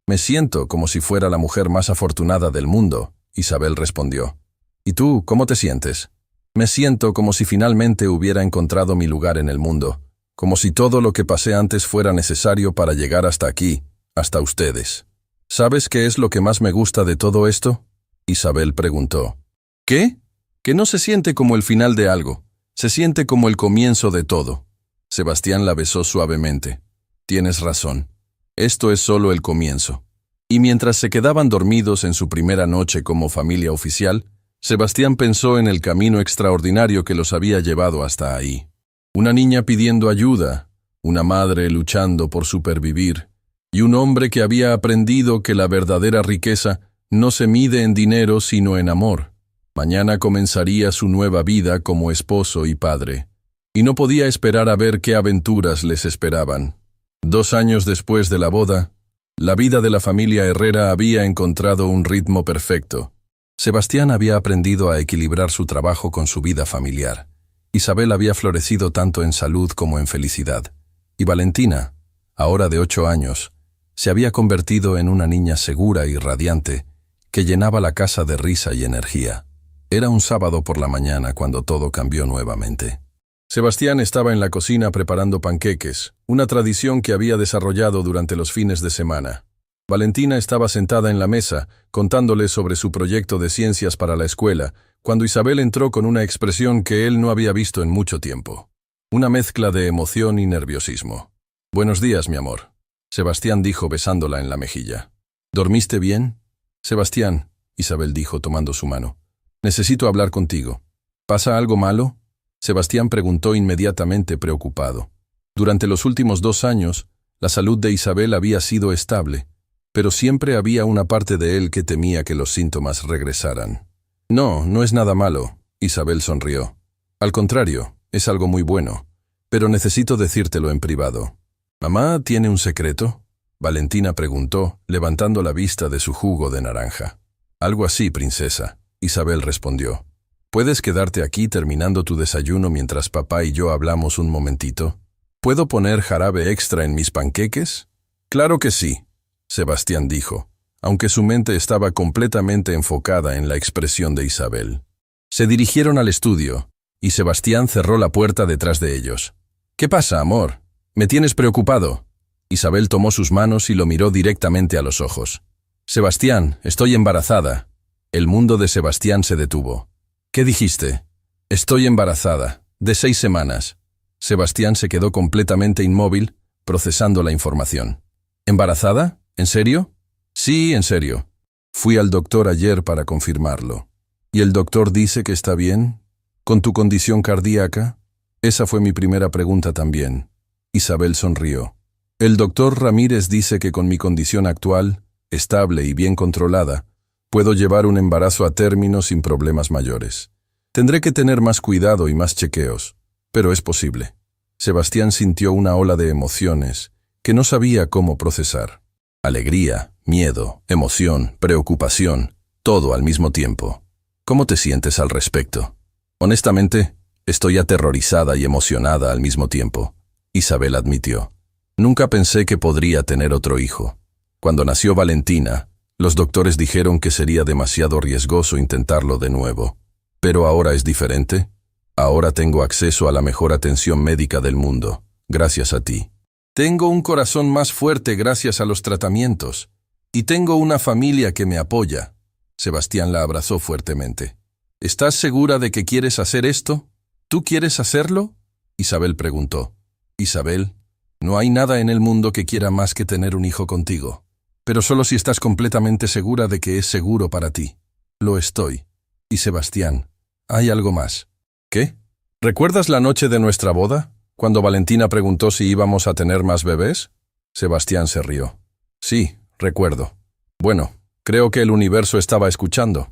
[SPEAKER 1] «Me siento como si fuera la mujer más afortunada del mundo», Isabel respondió. «¿Y tú, cómo te sientes?» «Me siento como si finalmente hubiera encontrado mi lugar en el mundo, como si todo lo que pasé antes fuera necesario para llegar hasta aquí, hasta ustedes». «¿Sabes qué es lo que más me gusta de todo esto?», Isabel preguntó. «¿Qué?». «Que no se siente como el final de algo, se siente como el comienzo de todo». Sebastián la besó suavemente. «Tienes razón. Esto es solo el comienzo». Y mientras se quedaban dormidos en su primera noche como familia oficial, Sebastián pensó en el camino extraordinario que los había llevado hasta ahí. Una niña pidiendo ayuda, una madre luchando por supervivir, y un hombre que había aprendido que la verdadera riqueza no se mide en dinero sino en amor. Mañana comenzaría su nueva vida como esposo y padre, y no podía esperar a ver qué aventuras les esperaban. 2 años después de la boda, la vida de la familia Herrera había encontrado un ritmo perfecto. Sebastián había aprendido a equilibrar su trabajo con su vida familiar. Isabel había florecido tanto en salud como en felicidad. Y Valentina, ahora de 8 años, se había convertido en una niña segura y radiante que llenaba la casa de risa y energía. Era un sábado por la mañana cuando todo cambió nuevamente. Sebastián estaba en la cocina preparando panqueques, una tradición que había desarrollado durante los fines de semana. Valentina estaba sentada en la mesa, contándole sobre su proyecto de ciencias para la escuela, cuando Isabel entró con una expresión que él no había visto en mucho tiempo. Una mezcla de emoción y nerviosismo. «Buenos días, mi amor», Sebastián dijo besándola en la mejilla. «¿Dormiste bien?» «Sebastián», Isabel dijo tomando su mano. «Necesito hablar contigo. ¿Pasa algo malo?», Sebastián preguntó inmediatamente preocupado. Durante los últimos 2 años, la salud de Isabel había sido estable, pero siempre había una parte de él que temía que los síntomas regresaran. «No, no es nada malo», Isabel sonrió. «Al contrario, es algo muy bueno, pero necesito decírtelo en privado». «¿Mamá tiene un secreto?», Valentina preguntó, levantando la vista de su jugo de naranja. «Algo así, princesa», Isabel respondió. «¿Puedes quedarte aquí terminando tu desayuno mientras papá y yo hablamos un momentito? ¿Puedo poner jarabe extra en mis panqueques?». «Claro que sí», Sebastián dijo, aunque su mente estaba completamente enfocada en la expresión de Isabel. Se dirigieron al estudio, y Sebastián cerró la puerta detrás de ellos. «¿Qué pasa, amor? ¿Me tienes preocupado?». Isabel tomó sus manos y lo miró directamente a los ojos. «Sebastián, estoy embarazada». El mundo de Sebastián se detuvo. «¿Qué dijiste?». «Estoy embarazada, de 6 semanas». Sebastián se quedó completamente inmóvil, procesando la información. «¿Embarazada? ¿En serio?». «Sí, en serio. Fui al doctor ayer para confirmarlo». «¿Y el doctor dice que está bien? ¿Con tu condición cardíaca?». «Esa fue mi primera pregunta también». Isabel sonrió. «El doctor Ramírez dice que con mi condición actual, estable y bien controlada, puedo llevar un embarazo a término sin problemas mayores. Tendré que tener más cuidado y más chequeos, pero es posible». Sebastián sintió una ola de emociones que no sabía cómo procesar. Alegría, miedo, emoción, preocupación, todo al mismo tiempo. ¿Cómo te sientes al respecto? «Honestamente, estoy aterrorizada y emocionada al mismo tiempo», Isabel admitió. «Nunca pensé que podría tener otro hijo. Cuando nació Valentina, los doctores dijeron que sería demasiado riesgoso intentarlo de nuevo. Pero ahora es diferente. Ahora tengo acceso a la mejor atención médica del mundo, gracias a ti. Tengo un corazón más fuerte gracias a los tratamientos. Y tengo una familia que me apoya». Sebastián la abrazó fuertemente. «¿Estás segura de que quieres hacer esto? ¿Tú quieres hacerlo?», Isabel preguntó. «Isabel, no hay nada en el mundo que quiera más que tener un hijo contigo. Pero solo si estás completamente segura de que es seguro para ti». «Lo estoy». «Y Sebastián, hay algo más». «¿Qué? ¿Recuerdas la noche de nuestra boda, cuando Valentina preguntó si íbamos a tener más bebés?». Sebastián se rió. «Sí, recuerdo. Bueno, creo que el universo estaba escuchando».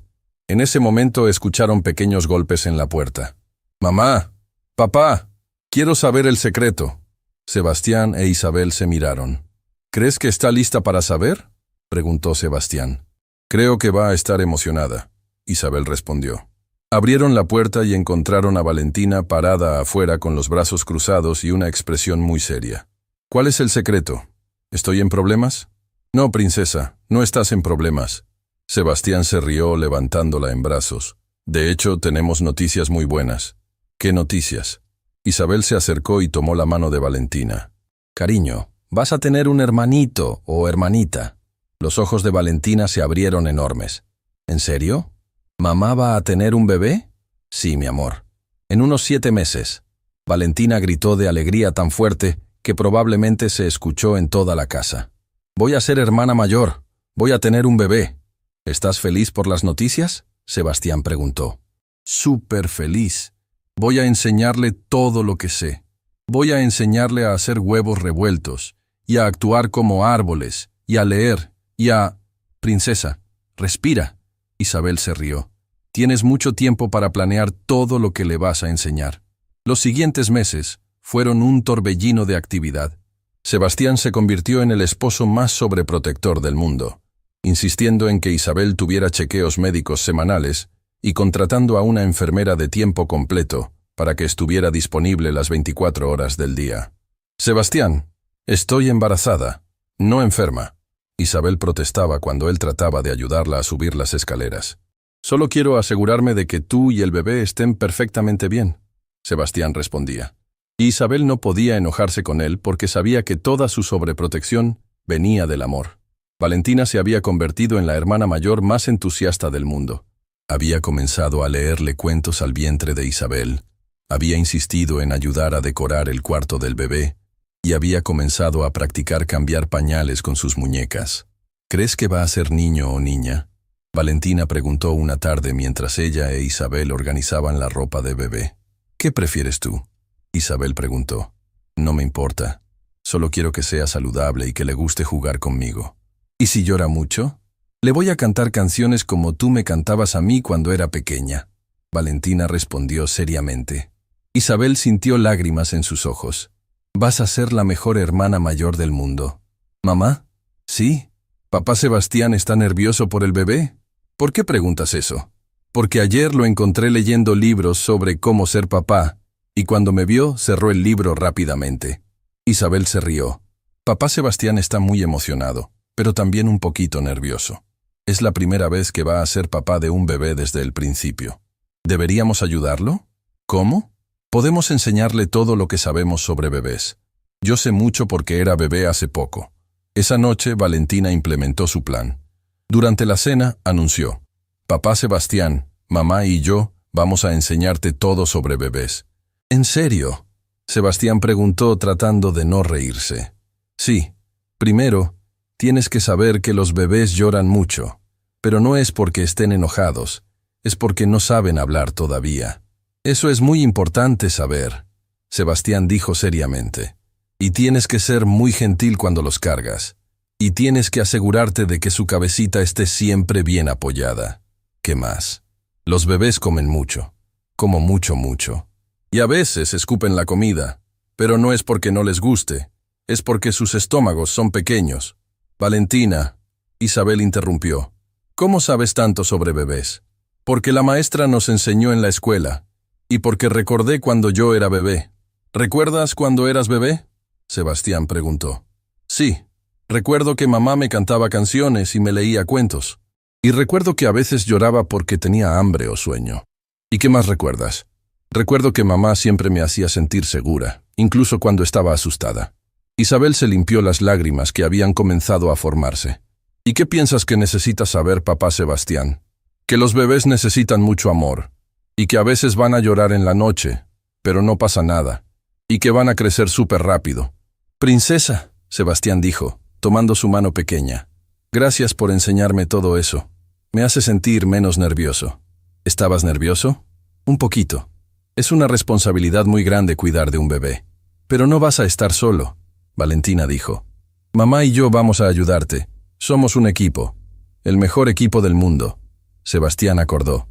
[SPEAKER 1] En ese momento escucharon pequeños golpes en la puerta. Mamá, papá, quiero saber el secreto. Sebastián e Isabel se miraron. ¿Crees que está lista para saber?, preguntó Sebastián. Creo que va a estar emocionada, Isabel respondió. Abrieron la puerta y encontraron a Valentina parada afuera con los brazos cruzados y una expresión muy seria. ¿Cuál es el secreto? ¿Estoy en problemas? No, princesa, no estás en problemas. Sebastián se rió levantándola en brazos. De hecho, tenemos noticias muy buenas. ¿Qué noticias? Isabel se acercó y tomó la mano de Valentina. Cariño, vas a tener un hermanito o hermanita. Los ojos de Valentina se abrieron enormes. ¿En serio? ¿Mamá va a tener un bebé? Sí, mi amor. En unos 7 meses. Valentina gritó de alegría tan fuerte que probablemente se escuchó en toda la casa. Voy a ser hermana mayor. Voy a tener un bebé. ¿Estás feliz por las noticias?, Sebastián preguntó. Súper feliz. Voy a enseñarle todo lo que sé. Voy a enseñarle a hacer huevos revueltos, y a actuar como árboles, y a leer, y a... Princesa, respira. Isabel se rió. Tienes mucho tiempo para planear todo lo que le vas a enseñar. Los siguientes meses fueron un torbellino de actividad. Sebastián se convirtió en el esposo más sobreprotector del mundo, insistiendo en que Isabel tuviera chequeos médicos semanales y contratando a una enfermera de tiempo completo para que estuviera disponible las 24 horas del día. Sebastián, estoy embarazada, no enferma. Isabel protestaba cuando él trataba de ayudarla a subir las escaleras. Solo quiero asegurarme de que tú y el bebé estén perfectamente bien, Sebastián respondía. Y Isabel no podía enojarse con él porque sabía que toda su sobreprotección venía del amor. Valentina se había convertido en la hermana mayor más entusiasta del mundo. Había comenzado a leerle cuentos al vientre de Isabel, había insistido en ayudar a decorar el cuarto del bebé y había comenzado a practicar cambiar pañales con sus muñecas. ¿Crees que va a ser niño o niña?, Valentina preguntó una tarde mientras ella e Isabel organizaban la ropa de bebé. ¿Qué prefieres tú?, Isabel preguntó. No me importa, solo quiero que sea saludable y que le guste jugar conmigo. ¿Y si llora mucho? Le voy a cantar canciones como tú me cantabas a mí cuando era pequeña, Valentina respondió seriamente. Isabel sintió lágrimas en sus ojos. Vas a ser la mejor hermana mayor del mundo. ¿Mamá? Sí. ¿Papá Sebastián está nervioso por el bebé? ¿Por qué preguntas eso? Porque ayer lo encontré leyendo libros sobre cómo ser papá, y cuando me vio cerró el libro rápidamente. Isabel se rió. Papá Sebastián está muy emocionado, pero también un poquito nervioso. Es la primera vez que va a ser papá de un bebé desde el principio. ¿Deberíamos ayudarlo? ¿Cómo? Podemos enseñarle todo lo que sabemos sobre bebés. Yo sé mucho porque era bebé hace poco. Esa noche Valentina implementó su plan. Durante la cena anunció: Papá Sebastián, mamá y yo vamos a enseñarte todo sobre bebés. ¿En serio?, Sebastián preguntó tratando de no reírse. Sí. Primero, tienes que saber que los bebés lloran mucho, pero no es porque estén enojados, es porque no saben hablar todavía. Eso es muy importante saber, Sebastián dijo seriamente. Y tienes que ser muy gentil cuando los cargas. Y tienes que asegurarte de que su cabecita esté siempre bien apoyada. ¿Qué más? Los bebés comen mucho. Como mucho. Y a veces escupen la comida. Pero no es porque no les guste. Es porque sus estómagos son pequeños. Valentina, Isabel interrumpió. ¿Cómo sabes tanto sobre bebés? Porque la maestra nos enseñó en la escuela. Y porque recordé cuando yo era bebé. ¿Recuerdas cuando eras bebé?, Sebastián preguntó. Sí, recuerdo que mamá me cantaba canciones y me leía cuentos. Y recuerdo que a veces lloraba porque tenía hambre o sueño. ¿Y qué más recuerdas? Recuerdo que mamá siempre me hacía sentir segura, incluso cuando estaba asustada. Isabel se limpió las lágrimas que habían comenzado a formarse. ¿Y qué piensas que necesita saber papá Sebastián? Que los bebés necesitan mucho amor, y que a veces van a llorar en la noche, pero no pasa nada, y que van a crecer súper rápido. Princesa, Sebastián dijo, tomando su mano pequeña. Gracias por enseñarme todo eso. Me hace sentir menos nervioso. ¿Estabas nervioso? Un poquito. Es una responsabilidad muy grande cuidar de un bebé. Pero no vas a estar solo, Valentina dijo. Mamá y yo vamos a ayudarte. Somos un equipo. El mejor equipo del mundo, Sebastián acordó.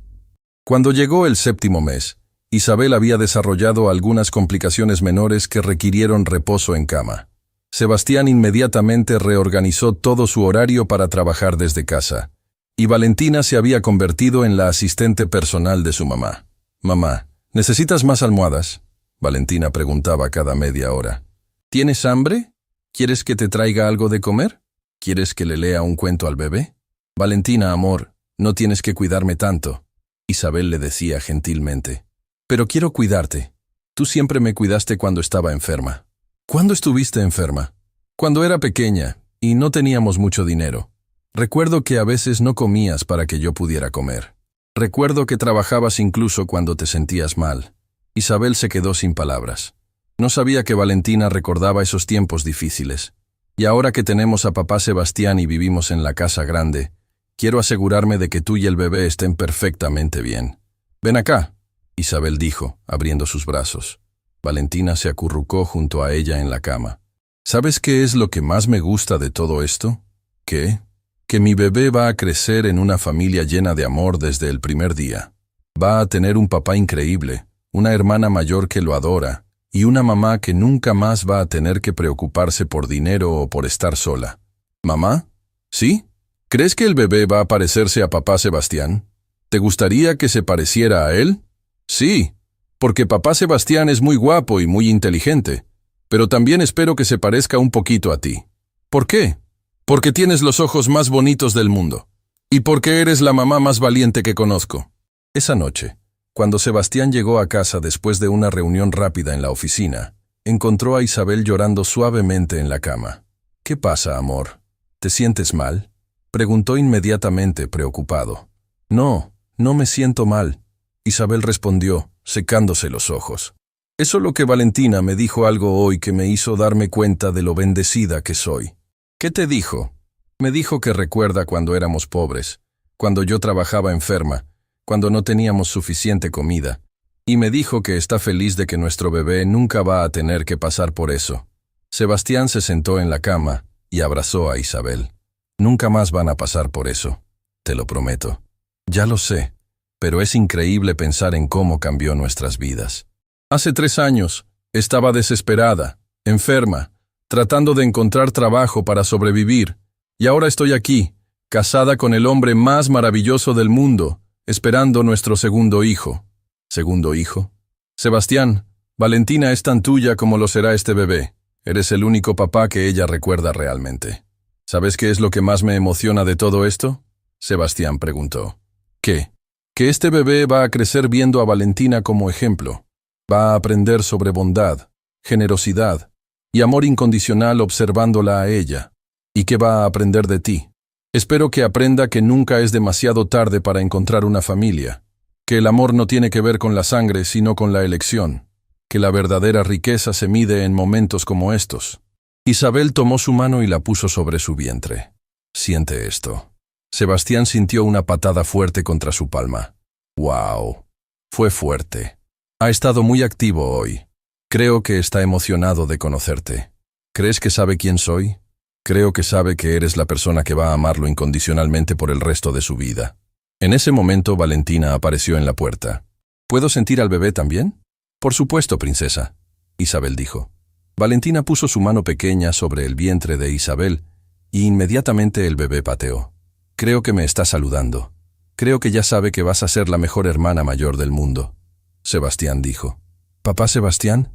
[SPEAKER 1] Cuando llegó el 7º mes, Isabel había desarrollado algunas complicaciones menores que requirieron reposo en cama. Sebastián inmediatamente reorganizó todo su horario para trabajar desde casa, y Valentina se había convertido en la asistente personal de su mamá. «Mamá, ¿necesitas más almohadas?», Valentina preguntaba cada media hora. «¿Tienes hambre? ¿Quieres que te traiga algo de comer? ¿Quieres que le lea un cuento al bebé?». «Valentina, amor, no tienes que cuidarme tanto», Isabel le decía gentilmente. «Pero quiero cuidarte. Tú siempre me cuidaste cuando estaba enferma». «¿Cuándo estuviste enferma?». «Cuando era pequeña, y no teníamos mucho dinero. Recuerdo que a veces no comías para que yo pudiera comer. Recuerdo que trabajabas incluso cuando te sentías mal». Isabel se quedó sin palabras. No sabía que Valentina recordaba esos tiempos difíciles. «Y ahora que tenemos a papá Sebastián y vivimos en la casa grande, quiero asegurarme de que tú y el bebé estén perfectamente bien». «Ven acá», Isabel dijo, abriendo sus brazos. Valentina se acurrucó junto a ella en la cama. «¿Sabes qué es lo que más me gusta de todo esto?». «¿Qué?». «Que mi bebé va a crecer en una familia llena de amor desde el primer día. Va a tener un papá increíble, una hermana mayor que lo adora, y una mamá que nunca más va a tener que preocuparse por dinero o por estar sola». «¿Mamá? ¿Sí? ¿Crees que el bebé va a parecerse a papá Sebastián? ¿Te gustaría que se pareciera a él?». «Sí, porque papá Sebastián es muy guapo y muy inteligente, pero también espero que se parezca un poquito a ti». «¿Por qué?». «Porque tienes los ojos más bonitos del mundo, y porque eres la mamá más valiente que conozco». Esa noche, cuando Sebastián llegó a casa después de una reunión rápida en la oficina, encontró a Isabel llorando suavemente en la cama. «¿Qué pasa, amor? ¿Te sientes mal?», preguntó inmediatamente preocupado. «No, no me siento mal», Isabel respondió, secándose los ojos. «Es solo que Valentina me dijo algo hoy que me hizo darme cuenta de lo bendecida que soy». «¿Qué te dijo?». «Me dijo que recuerda cuando éramos pobres, cuando yo trabajaba enferma, cuando no teníamos suficiente comida, y me dijo que está feliz de que nuestro bebé nunca va a tener que pasar por eso». Sebastián se sentó en la cama y abrazó a Isabel. «Nunca más van a pasar por eso, te lo prometo». «Ya lo sé, pero es increíble pensar en cómo cambió nuestras vidas. Hace 3 años, estaba desesperada, enferma, tratando de encontrar trabajo para sobrevivir, y ahora estoy aquí, casada con el hombre más maravilloso del mundo, esperando nuestro segundo hijo». «¿Segundo hijo?». «Sebastián, Valentina es tan tuya como lo será este bebé. Eres el único papá que ella recuerda realmente». «¿Sabes qué es lo que más me emociona de todo esto?», Sebastián preguntó. «¿Qué?». «Que este bebé va a crecer viendo a Valentina como ejemplo. Va a aprender sobre bondad, generosidad y amor incondicional observándola a ella. ¿Y qué va a aprender de ti? Espero que aprenda que nunca es demasiado tarde para encontrar una familia, que el amor no tiene que ver con la sangre sino con la elección, que la verdadera riqueza se mide en momentos como estos». Isabel tomó su mano y la puso sobre su vientre. «Siente esto». Sebastián sintió una patada fuerte contra su palma. «Wow. Fue fuerte. Ha estado muy activo hoy. Creo que está emocionado de conocerte. ¿Crees que sabe quién soy? Creo que sabe que eres la persona que va a amarlo incondicionalmente por el resto de su vida». En ese momento Valentina apareció en la puerta. «¿Puedo sentir al bebé también?». «Por supuesto, princesa», Isabel dijo. Valentina puso su mano pequeña sobre el vientre de Isabel y inmediatamente el bebé pateó. «Creo que me está saludando. Creo que ya sabe que vas a ser la mejor hermana mayor del mundo», Sebastián dijo. «¿Papá Sebastián?».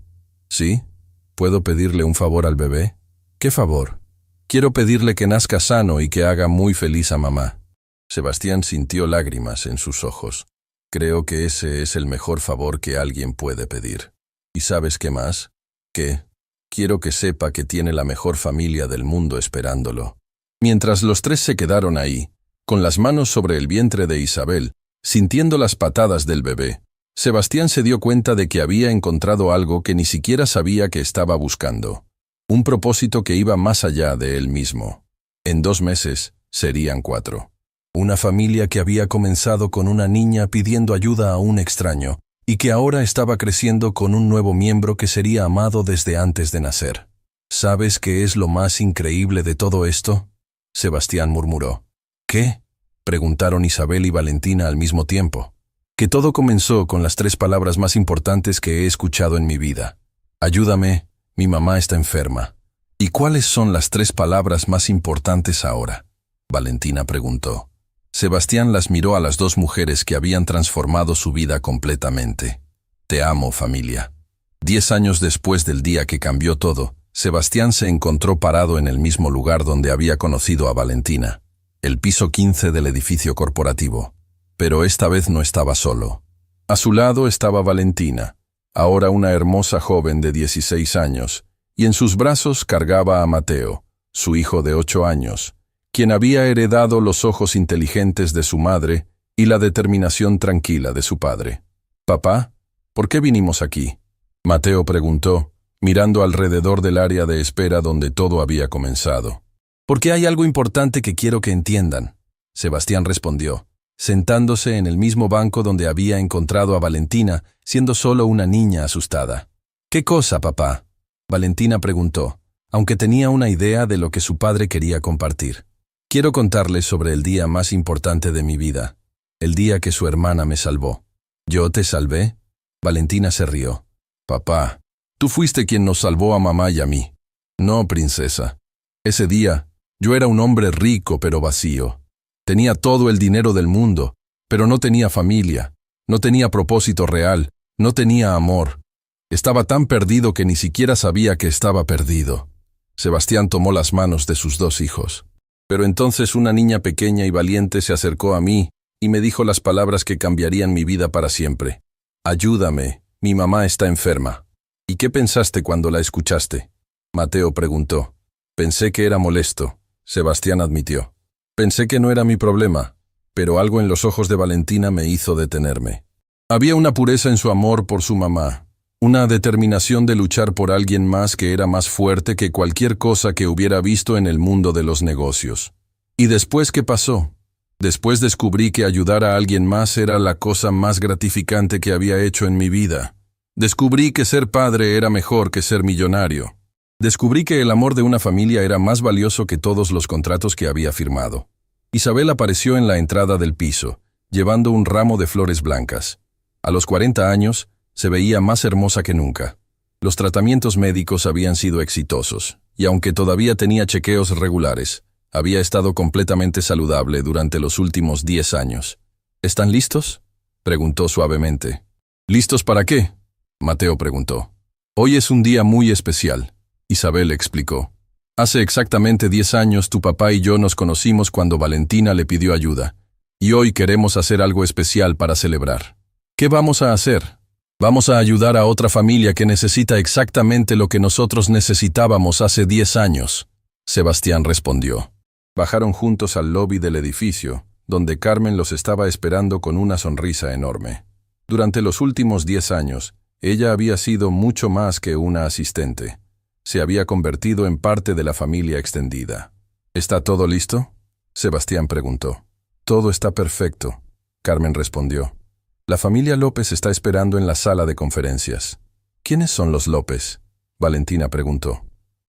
[SPEAKER 1] «Sí. ¿Puedo pedirle un favor al bebé?». «¿Qué favor?». «Quiero pedirle que nazca sano y que haga muy feliz a mamá». Sebastián sintió lágrimas en sus ojos. «Creo que ese es el mejor favor que alguien puede pedir. ¿Y sabes qué más?». «¿Qué?». «Quiero que sepa que tiene la mejor familia del mundo esperándolo». Mientras los tres se quedaron ahí, con las manos sobre el vientre de Isabel, sintiendo las patadas del bebé, Sebastián se dio cuenta de que había encontrado algo que ni siquiera sabía que estaba buscando. Un propósito que iba más allá de él mismo. En 2 meses, serían 4. Una familia que había comenzado con una niña pidiendo ayuda a un extraño, y que ahora estaba creciendo con un nuevo miembro que sería amado desde antes de nacer. ¿Sabes qué es lo más increíble de todo esto?, Sebastián murmuró. «¿Qué?», preguntaron Isabel y Valentina al mismo tiempo. Que todo comenzó con las 3 palabras más importantes que he escuchado en mi vida. Ayúdame, mi mamá está enferma. ¿Y cuáles son las 3 palabras más importantes ahora? Valentina preguntó. Sebastián las miró a las 2 mujeres que habían transformado su vida completamente. Te amo, familia. 10 años después del día que cambió todo, Sebastián se encontró parado en el mismo lugar donde había conocido a Valentina, el piso 15 del edificio corporativo. Pero esta vez no estaba solo. A su lado estaba Valentina, ahora una hermosa joven de 16 años, y en sus brazos cargaba a Mateo, su hijo de 8 años, quien había heredado los ojos inteligentes de su madre y la determinación tranquila de su padre. «Papá, ¿por qué vinimos aquí?», Mateo preguntó, mirando alrededor del área de espera donde todo había comenzado. «Porque hay algo importante que quiero que entiendan», Sebastián respondió, sentándose en el mismo banco donde había encontrado a Valentina, siendo solo una niña asustada. «¿Qué cosa, papá?», Valentina preguntó, aunque tenía una idea de lo que su padre quería compartir. «Quiero contarles sobre el día más importante de mi vida, el día que su hermana me salvó». «¿Yo te salvé?», Valentina se rió. «Papá, tú fuiste quien nos salvó a mamá y a mí». «No, princesa. Ese día, yo era un hombre rico pero vacío. Tenía todo el dinero del mundo, pero no tenía familia, no tenía propósito real, no tenía amor. Estaba tan perdido que ni siquiera sabía que estaba perdido». Sebastián tomó las manos de sus 2 hijos. Pero entonces una niña pequeña y valiente se acercó a mí y me dijo las palabras que cambiarían mi vida para siempre. «Ayúdame, mi mamá está enferma». «¿Y qué pensaste cuando la escuchaste?», Mateo preguntó. «Pensé que era molesto», Sebastián admitió. «Pensé que no era mi problema, pero algo en los ojos de Valentina me hizo detenerme. Había una pureza en su amor por su mamá, una determinación de luchar por alguien más que era más fuerte que cualquier cosa que hubiera visto en el mundo de los negocios. ¿Y después qué pasó? Después descubrí que ayudar a alguien más era la cosa más gratificante que había hecho en mi vida. Descubrí que ser padre era mejor que ser millonario. Descubrí que el amor de una familia era más valioso que todos los contratos que había firmado». Isabel apareció en la entrada del piso, llevando un ramo de flores blancas. A los 40 años, se veía más hermosa que nunca. Los tratamientos médicos habían sido exitosos, y aunque todavía tenía chequeos regulares, había estado completamente saludable durante los últimos 10 años. «¿Están listos?», preguntó suavemente. «¿Listos para qué?», Mateo preguntó. «Hoy es un día muy especial», Isabel explicó. «Hace exactamente 10 años tu papá y yo nos conocimos cuando Valentina le pidió ayuda, y hoy queremos hacer algo especial para celebrar». «¿Qué vamos a hacer?». «Vamos a ayudar a otra familia que necesita exactamente lo que nosotros necesitábamos hace 10 años», Sebastián respondió. Bajaron juntos al lobby del edificio, donde Carmen los estaba esperando con una sonrisa enorme. Durante los últimos 10 años, ella había sido mucho más que una asistente. Se había convertido en parte de la familia extendida. «¿Está todo listo?», Sebastián preguntó. «Todo está perfecto», Carmen respondió. «La familia López está esperando en la sala de conferencias». «¿Quiénes son los López?», Valentina preguntó.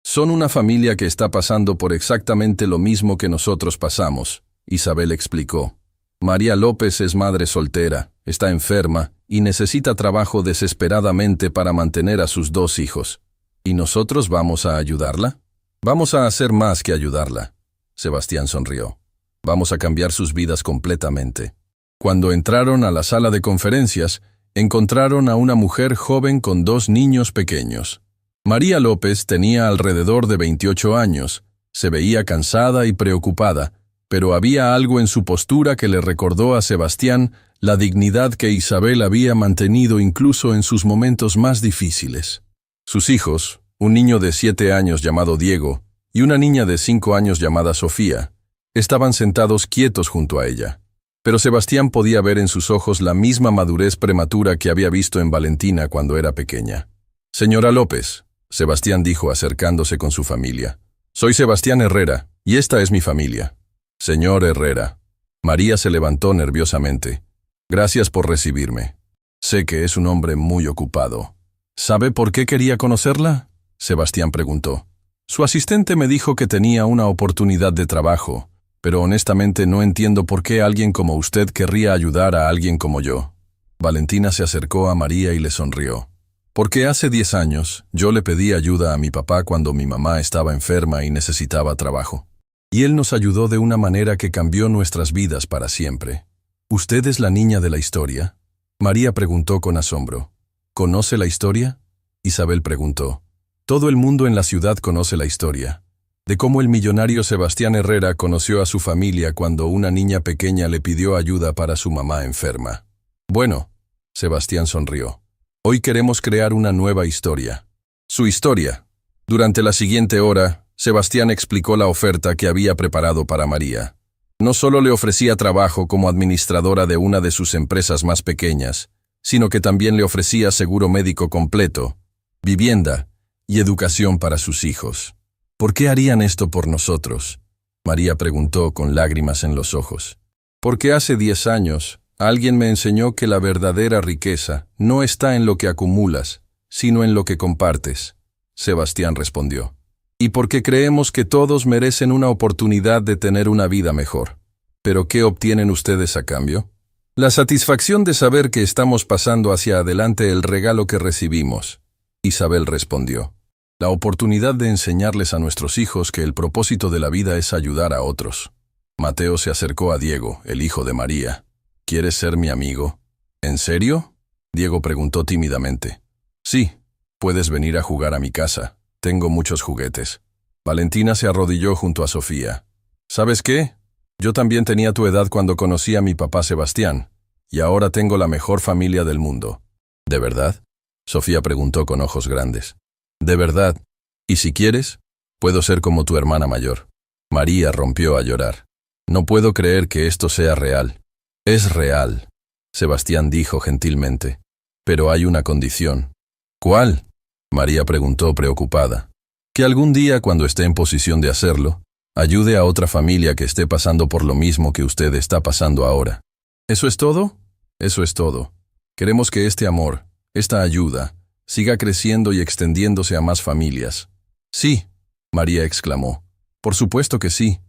[SPEAKER 1] «Son una familia que está pasando por exactamente lo mismo que nosotros pasamos», Isabel explicó. «María López es madre soltera, está enferma y necesita trabajo desesperadamente para mantener a sus 2 hijos. ¿Y nosotros vamos a ayudarla? Vamos a hacer más que ayudarla». Sebastián sonrió. «Vamos a cambiar sus vidas completamente». Cuando entraron a la sala de conferencias, encontraron a una mujer joven con 2 niños pequeños. María López tenía alrededor de 28 años, se veía cansada y preocupada, pero había algo en su postura que le recordó a Sebastián la dignidad que Isabel había mantenido incluso en sus momentos más difíciles. Sus hijos, un niño de 7 años llamado Diego y una niña de 5 años llamada Sofía, estaban sentados quietos junto a ella. Pero Sebastián podía ver en sus ojos la misma madurez prematura que había visto en Valentina cuando era pequeña. «Señora López», Sebastián dijo acercándose con su familia. «Soy Sebastián Herrera, y esta es mi familia». «Señor Herrera». María se levantó nerviosamente. «Gracias por recibirme. Sé que es un hombre muy ocupado». «¿Sabe por qué quería conocerla?», Sebastián preguntó. «Su asistente me dijo que tenía una oportunidad de trabajo, pero honestamente no entiendo por qué alguien como usted querría ayudar a alguien como yo». Valentina se acercó a María y le sonrió. Porque hace 10 años yo le pedí ayuda a mi papá cuando mi mamá estaba enferma y necesitaba trabajo. Y él nos ayudó de una manera que cambió nuestras vidas para siempre. ¿Usted es la niña de la historia? María preguntó con asombro. ¿Conoce la historia? Isabel preguntó. Todo el mundo en la ciudad conoce la historia. De cómo el millonario Sebastián Herrera conoció a su familia cuando una niña pequeña le pidió ayuda para su mamá enferma. Bueno, Sebastián sonrió. Hoy queremos crear una nueva historia. Su historia. Durante la siguiente hora, Sebastián explicó la oferta que había preparado para María. No solo le ofrecía trabajo como administradora de una de sus empresas más pequeñas, sino que también le ofrecía seguro médico completo, vivienda y educación para sus hijos. ¿Por qué harían esto por nosotros? María preguntó con lágrimas en los ojos. Porque hace 10 años, alguien me enseñó que la verdadera riqueza no está en lo que acumulas, sino en lo que compartes. Sebastián respondió. Y porque creemos que todos merecen una oportunidad de tener una vida mejor. ¿Pero qué obtienen ustedes a cambio? La satisfacción de saber que estamos pasando hacia adelante el regalo que recibimos. Isabel respondió. La oportunidad de enseñarles a nuestros hijos que el propósito de la vida es ayudar a otros. Mateo se acercó a Diego, el hijo de María. ¿Quieres ser mi amigo? ¿En serio? Diego preguntó tímidamente. Sí, puedes venir a jugar a mi casa. Tengo muchos juguetes. Valentina se arrodilló junto a Sofía. ¿Sabes qué? Yo también tenía tu edad cuando conocí a mi papá Sebastián, y ahora tengo la mejor familia del mundo. ¿De verdad? Sofía preguntó con ojos grandes. De verdad. Y si quieres, puedo ser como tu hermana mayor. María rompió a llorar. No puedo creer que esto sea real. Es real, Sebastián dijo gentilmente. Pero hay una condición. ¿Cuál? María preguntó preocupada. Que algún día, cuando esté en posición de hacerlo, ayude a otra familia que esté pasando por lo mismo que usted está pasando ahora. ¿Eso es todo? Eso es todo. Queremos que este amor, esta ayuda, siga creciendo y extendiéndose a más familias. Sí, María exclamó. Por supuesto que sí.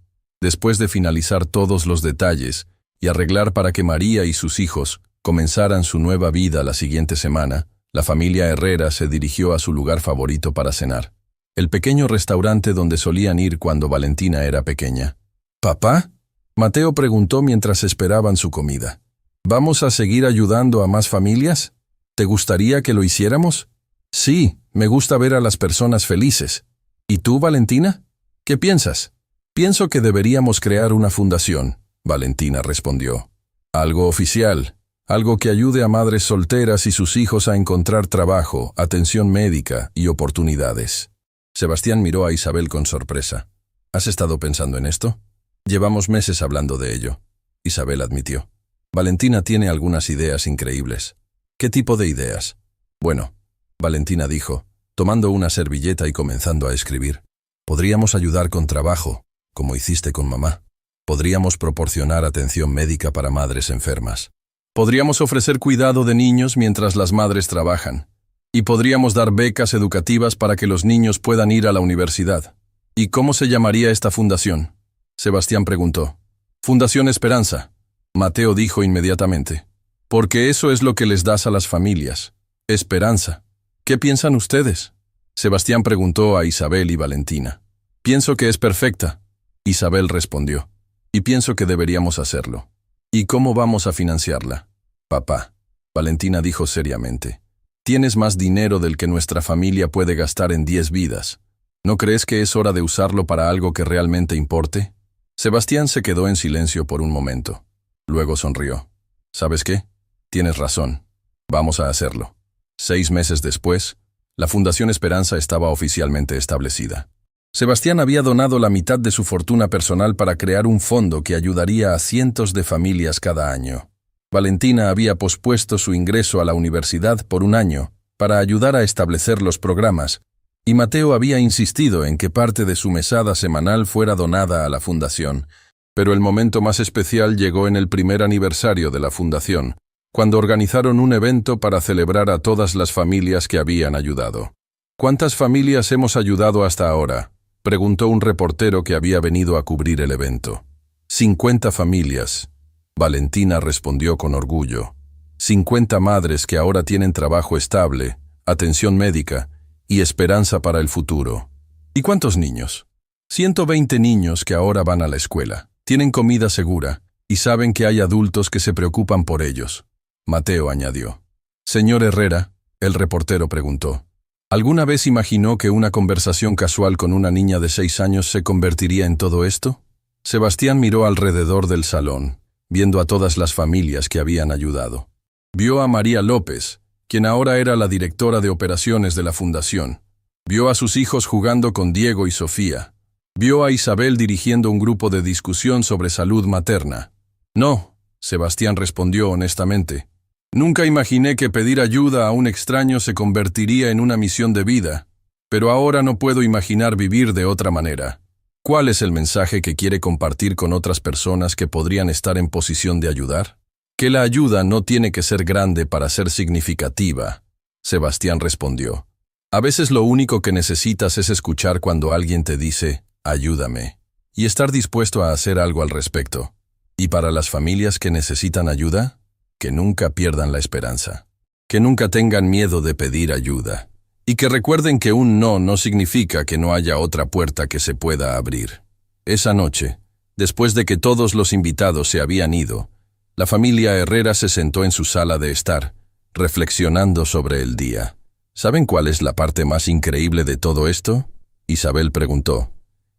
[SPEAKER 1] Después de finalizar todos los detalles y arreglar para que María y sus hijos comenzaran su nueva vida la siguiente semana, la familia Herrera se dirigió a su lugar favorito para cenar. El pequeño restaurante donde solían ir cuando Valentina era pequeña. ¿Papá? Mateo preguntó mientras esperaban su comida. ¿Vamos a seguir ayudando a más familias? ¿Te gustaría que lo hiciéramos? Sí, me gusta ver a las personas felices. ¿Y tú, Valentina? ¿Qué piensas? Pienso que deberíamos crear una fundación, Valentina respondió. Algo oficial. Algo que ayude a madres solteras y sus hijos a encontrar trabajo, atención médica y oportunidades. Sebastián miró a Isabel con sorpresa. ¿Has estado pensando en esto? Llevamos meses hablando de ello. Isabel admitió. Valentina tiene algunas ideas increíbles. ¿Qué tipo de ideas? Bueno, Valentina dijo, tomando una servilleta y comenzando a escribir. Podríamos ayudar con trabajo, como hiciste con mamá. Podríamos proporcionar atención médica para madres enfermas. Podríamos ofrecer cuidado de niños mientras las madres trabajan. Y podríamos dar becas educativas para que los niños puedan ir a la universidad. ¿Y cómo se llamaría esta fundación? Sebastián preguntó. Fundación Esperanza. Mateo dijo inmediatamente. Porque eso es lo que les das a las familias. Esperanza. ¿Qué piensan ustedes? Sebastián preguntó a Isabel y Valentina. Pienso que es perfecta. Isabel respondió. Y pienso que deberíamos hacerlo. ¿Y cómo vamos a financiarla? Papá, Valentina dijo seriamente. Tienes más dinero del que nuestra familia puede gastar en 10 vidas. ¿No crees que es hora de usarlo para algo que realmente importe? Sebastián se quedó en silencio por un momento. Luego sonrió. ¿Sabes qué? Tienes razón. Vamos a hacerlo. 6 meses después, la Fundación Esperanza estaba oficialmente establecida. Sebastián había donado la mitad de su fortuna personal para crear un fondo que ayudaría a cientos de familias cada año. Valentina había pospuesto su ingreso a la universidad por un año para ayudar a establecer los programas, y Mateo había insistido en que parte de su mesada semanal fuera donada a la fundación. Pero el momento más especial llegó en el primer aniversario de la fundación, cuando organizaron un evento para celebrar a todas las familias que habían ayudado. ¿Cuántas familias hemos ayudado hasta ahora?, preguntó un reportero que había venido a cubrir el evento. 50 familias. Valentina respondió con orgullo. 50 madres que ahora tienen trabajo estable, atención médica y esperanza para el futuro. ¿Y cuántos niños? 120 niños que ahora van a la escuela, tienen comida segura y saben que hay adultos que se preocupan por ellos. Mateo añadió. Señor Herrera, el reportero preguntó, ¿alguna vez imaginó que una conversación casual con una niña de 6 años se convertiría en todo esto? Sebastián miró alrededor del salón, viendo a todas las familias que habían ayudado. Vio a María López, quien ahora era la directora de operaciones de la fundación. Vio a sus hijos jugando con Diego y Sofía. Vio a Isabel dirigiendo un grupo de discusión sobre salud materna. No, Sebastián respondió honestamente. Nunca imaginé que pedir ayuda a un extraño se convertiría en una misión de vida, pero ahora no puedo imaginar vivir de otra manera. ¿Cuál es el mensaje que quiere compartir con otras personas que podrían estar en posición de ayudar? Que la ayuda no tiene que ser grande para ser significativa, Sebastián respondió. A veces lo único que necesitas es escuchar cuando alguien te dice, ayúdame, y estar dispuesto a hacer algo al respecto. ¿Y para las familias que necesitan ayuda? Que nunca pierdan la esperanza. Que nunca tengan miedo de pedir ayuda. Y que recuerden que un no significa que no haya otra puerta que se pueda abrir. Esa noche, después de que todos los invitados se habían ido, la familia Herrera se sentó en su sala de estar, reflexionando sobre el día. ¿Saben cuál es la parte más increíble de todo esto? Isabel preguntó.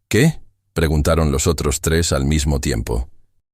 [SPEAKER 1] ¿Qué? Preguntaron los otros tres al mismo tiempo.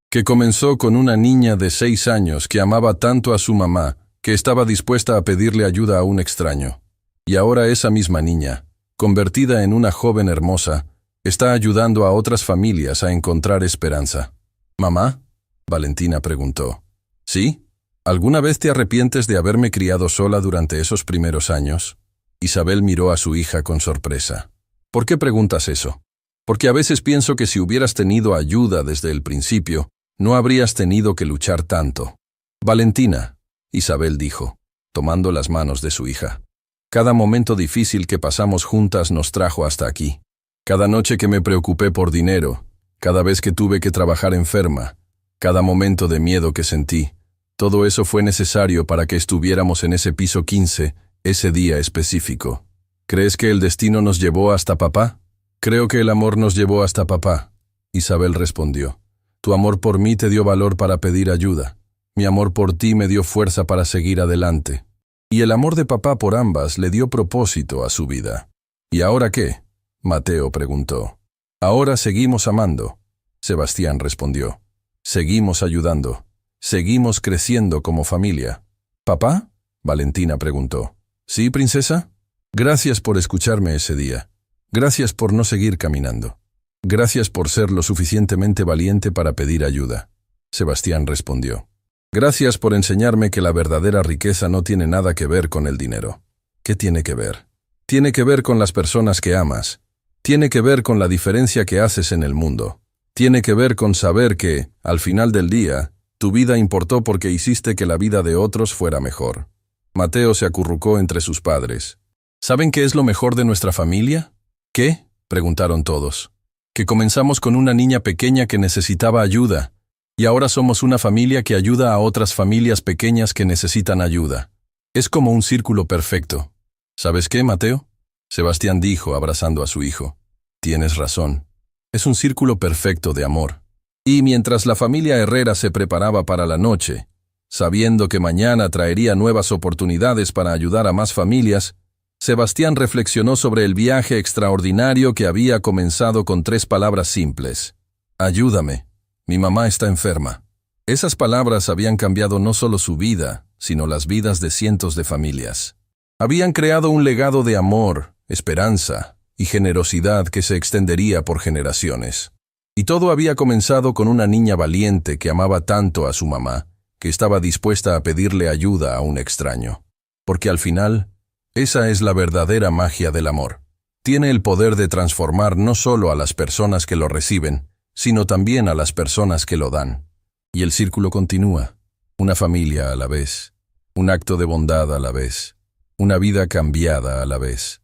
[SPEAKER 1] Que comenzó con una niña de 6 años que amaba tanto a su mamá que estaba dispuesta a pedirle ayuda a un extraño. Y ahora esa misma niña, convertida en una joven hermosa, está ayudando a otras familias a encontrar esperanza. ¿Mamá? Valentina preguntó. ¿Sí? ¿Alguna vez te arrepientes de haberme criado sola durante esos primeros años? Isabel miró a su hija con sorpresa. ¿Por qué preguntas eso? Porque a veces pienso que si hubieras tenido ayuda desde el principio, no habrías tenido que luchar tanto. Valentina, Isabel dijo, tomando las manos de su hija. Cada momento difícil que pasamos juntas nos trajo hasta aquí. Cada noche que me preocupé por dinero, cada vez que tuve que trabajar enferma, cada momento de miedo que sentí, todo eso fue necesario para que estuviéramos en ese piso 15, ese día específico. ¿Crees que el destino nos llevó hasta papá? Creo que el amor nos llevó hasta papá, Isabel respondió. Tu amor por mí te dio valor para pedir ayuda. Mi amor por ti me dio fuerza para seguir adelante. Y el amor de papá por ambas le dio propósito a su vida. ¿Y ahora qué? Mateo preguntó. Ahora seguimos amando, Sebastián respondió. Seguimos ayudando. Seguimos creciendo como familia. ¿Papá? Valentina preguntó. ¿Sí, princesa? Gracias por escucharme ese día. Gracias por no seguir caminando. Gracias por ser lo suficientemente valiente para pedir ayuda. Sebastián respondió. Gracias por enseñarme que la verdadera riqueza no tiene nada que ver con el dinero. ¿Qué tiene que ver? Tiene que ver con las personas que amas. Tiene que ver con la diferencia que haces en el mundo. Tiene que ver con saber que, al final del día, tu vida importó porque hiciste que la vida de otros fuera mejor. Mateo se acurrucó entre sus padres. ¿Saben qué es lo mejor de nuestra familia? ¿Qué? Preguntaron todos. Que comenzamos con una niña pequeña que necesitaba ayuda, y ahora somos una familia que ayuda a otras familias pequeñas que necesitan ayuda. Es como un círculo perfecto. ¿Sabes qué, Mateo? Sebastián dijo, abrazando a su hijo. Tienes razón. Es un círculo perfecto de amor. Y mientras la familia Herrera se preparaba para la noche, sabiendo que mañana traería nuevas oportunidades para ayudar a más familias, Sebastián reflexionó sobre el viaje extraordinario que había comenzado con 3 palabras simples. Ayúdame, mi mamá está enferma. Esas palabras habían cambiado no solo su vida, sino las vidas de cientos de familias. Habían creado un legado de amor, esperanza y generosidad que se extendería por generaciones. Y todo había comenzado con una niña valiente que amaba tanto a su mamá, que estaba dispuesta a pedirle ayuda a un extraño. Porque al final, esa es la verdadera magia del amor. Tiene el poder de transformar no solo a las personas que lo reciben, sino también a las personas que lo dan. Y el círculo continúa. Una familia a la vez. Un acto de bondad a la vez. Una vida cambiada a la vez.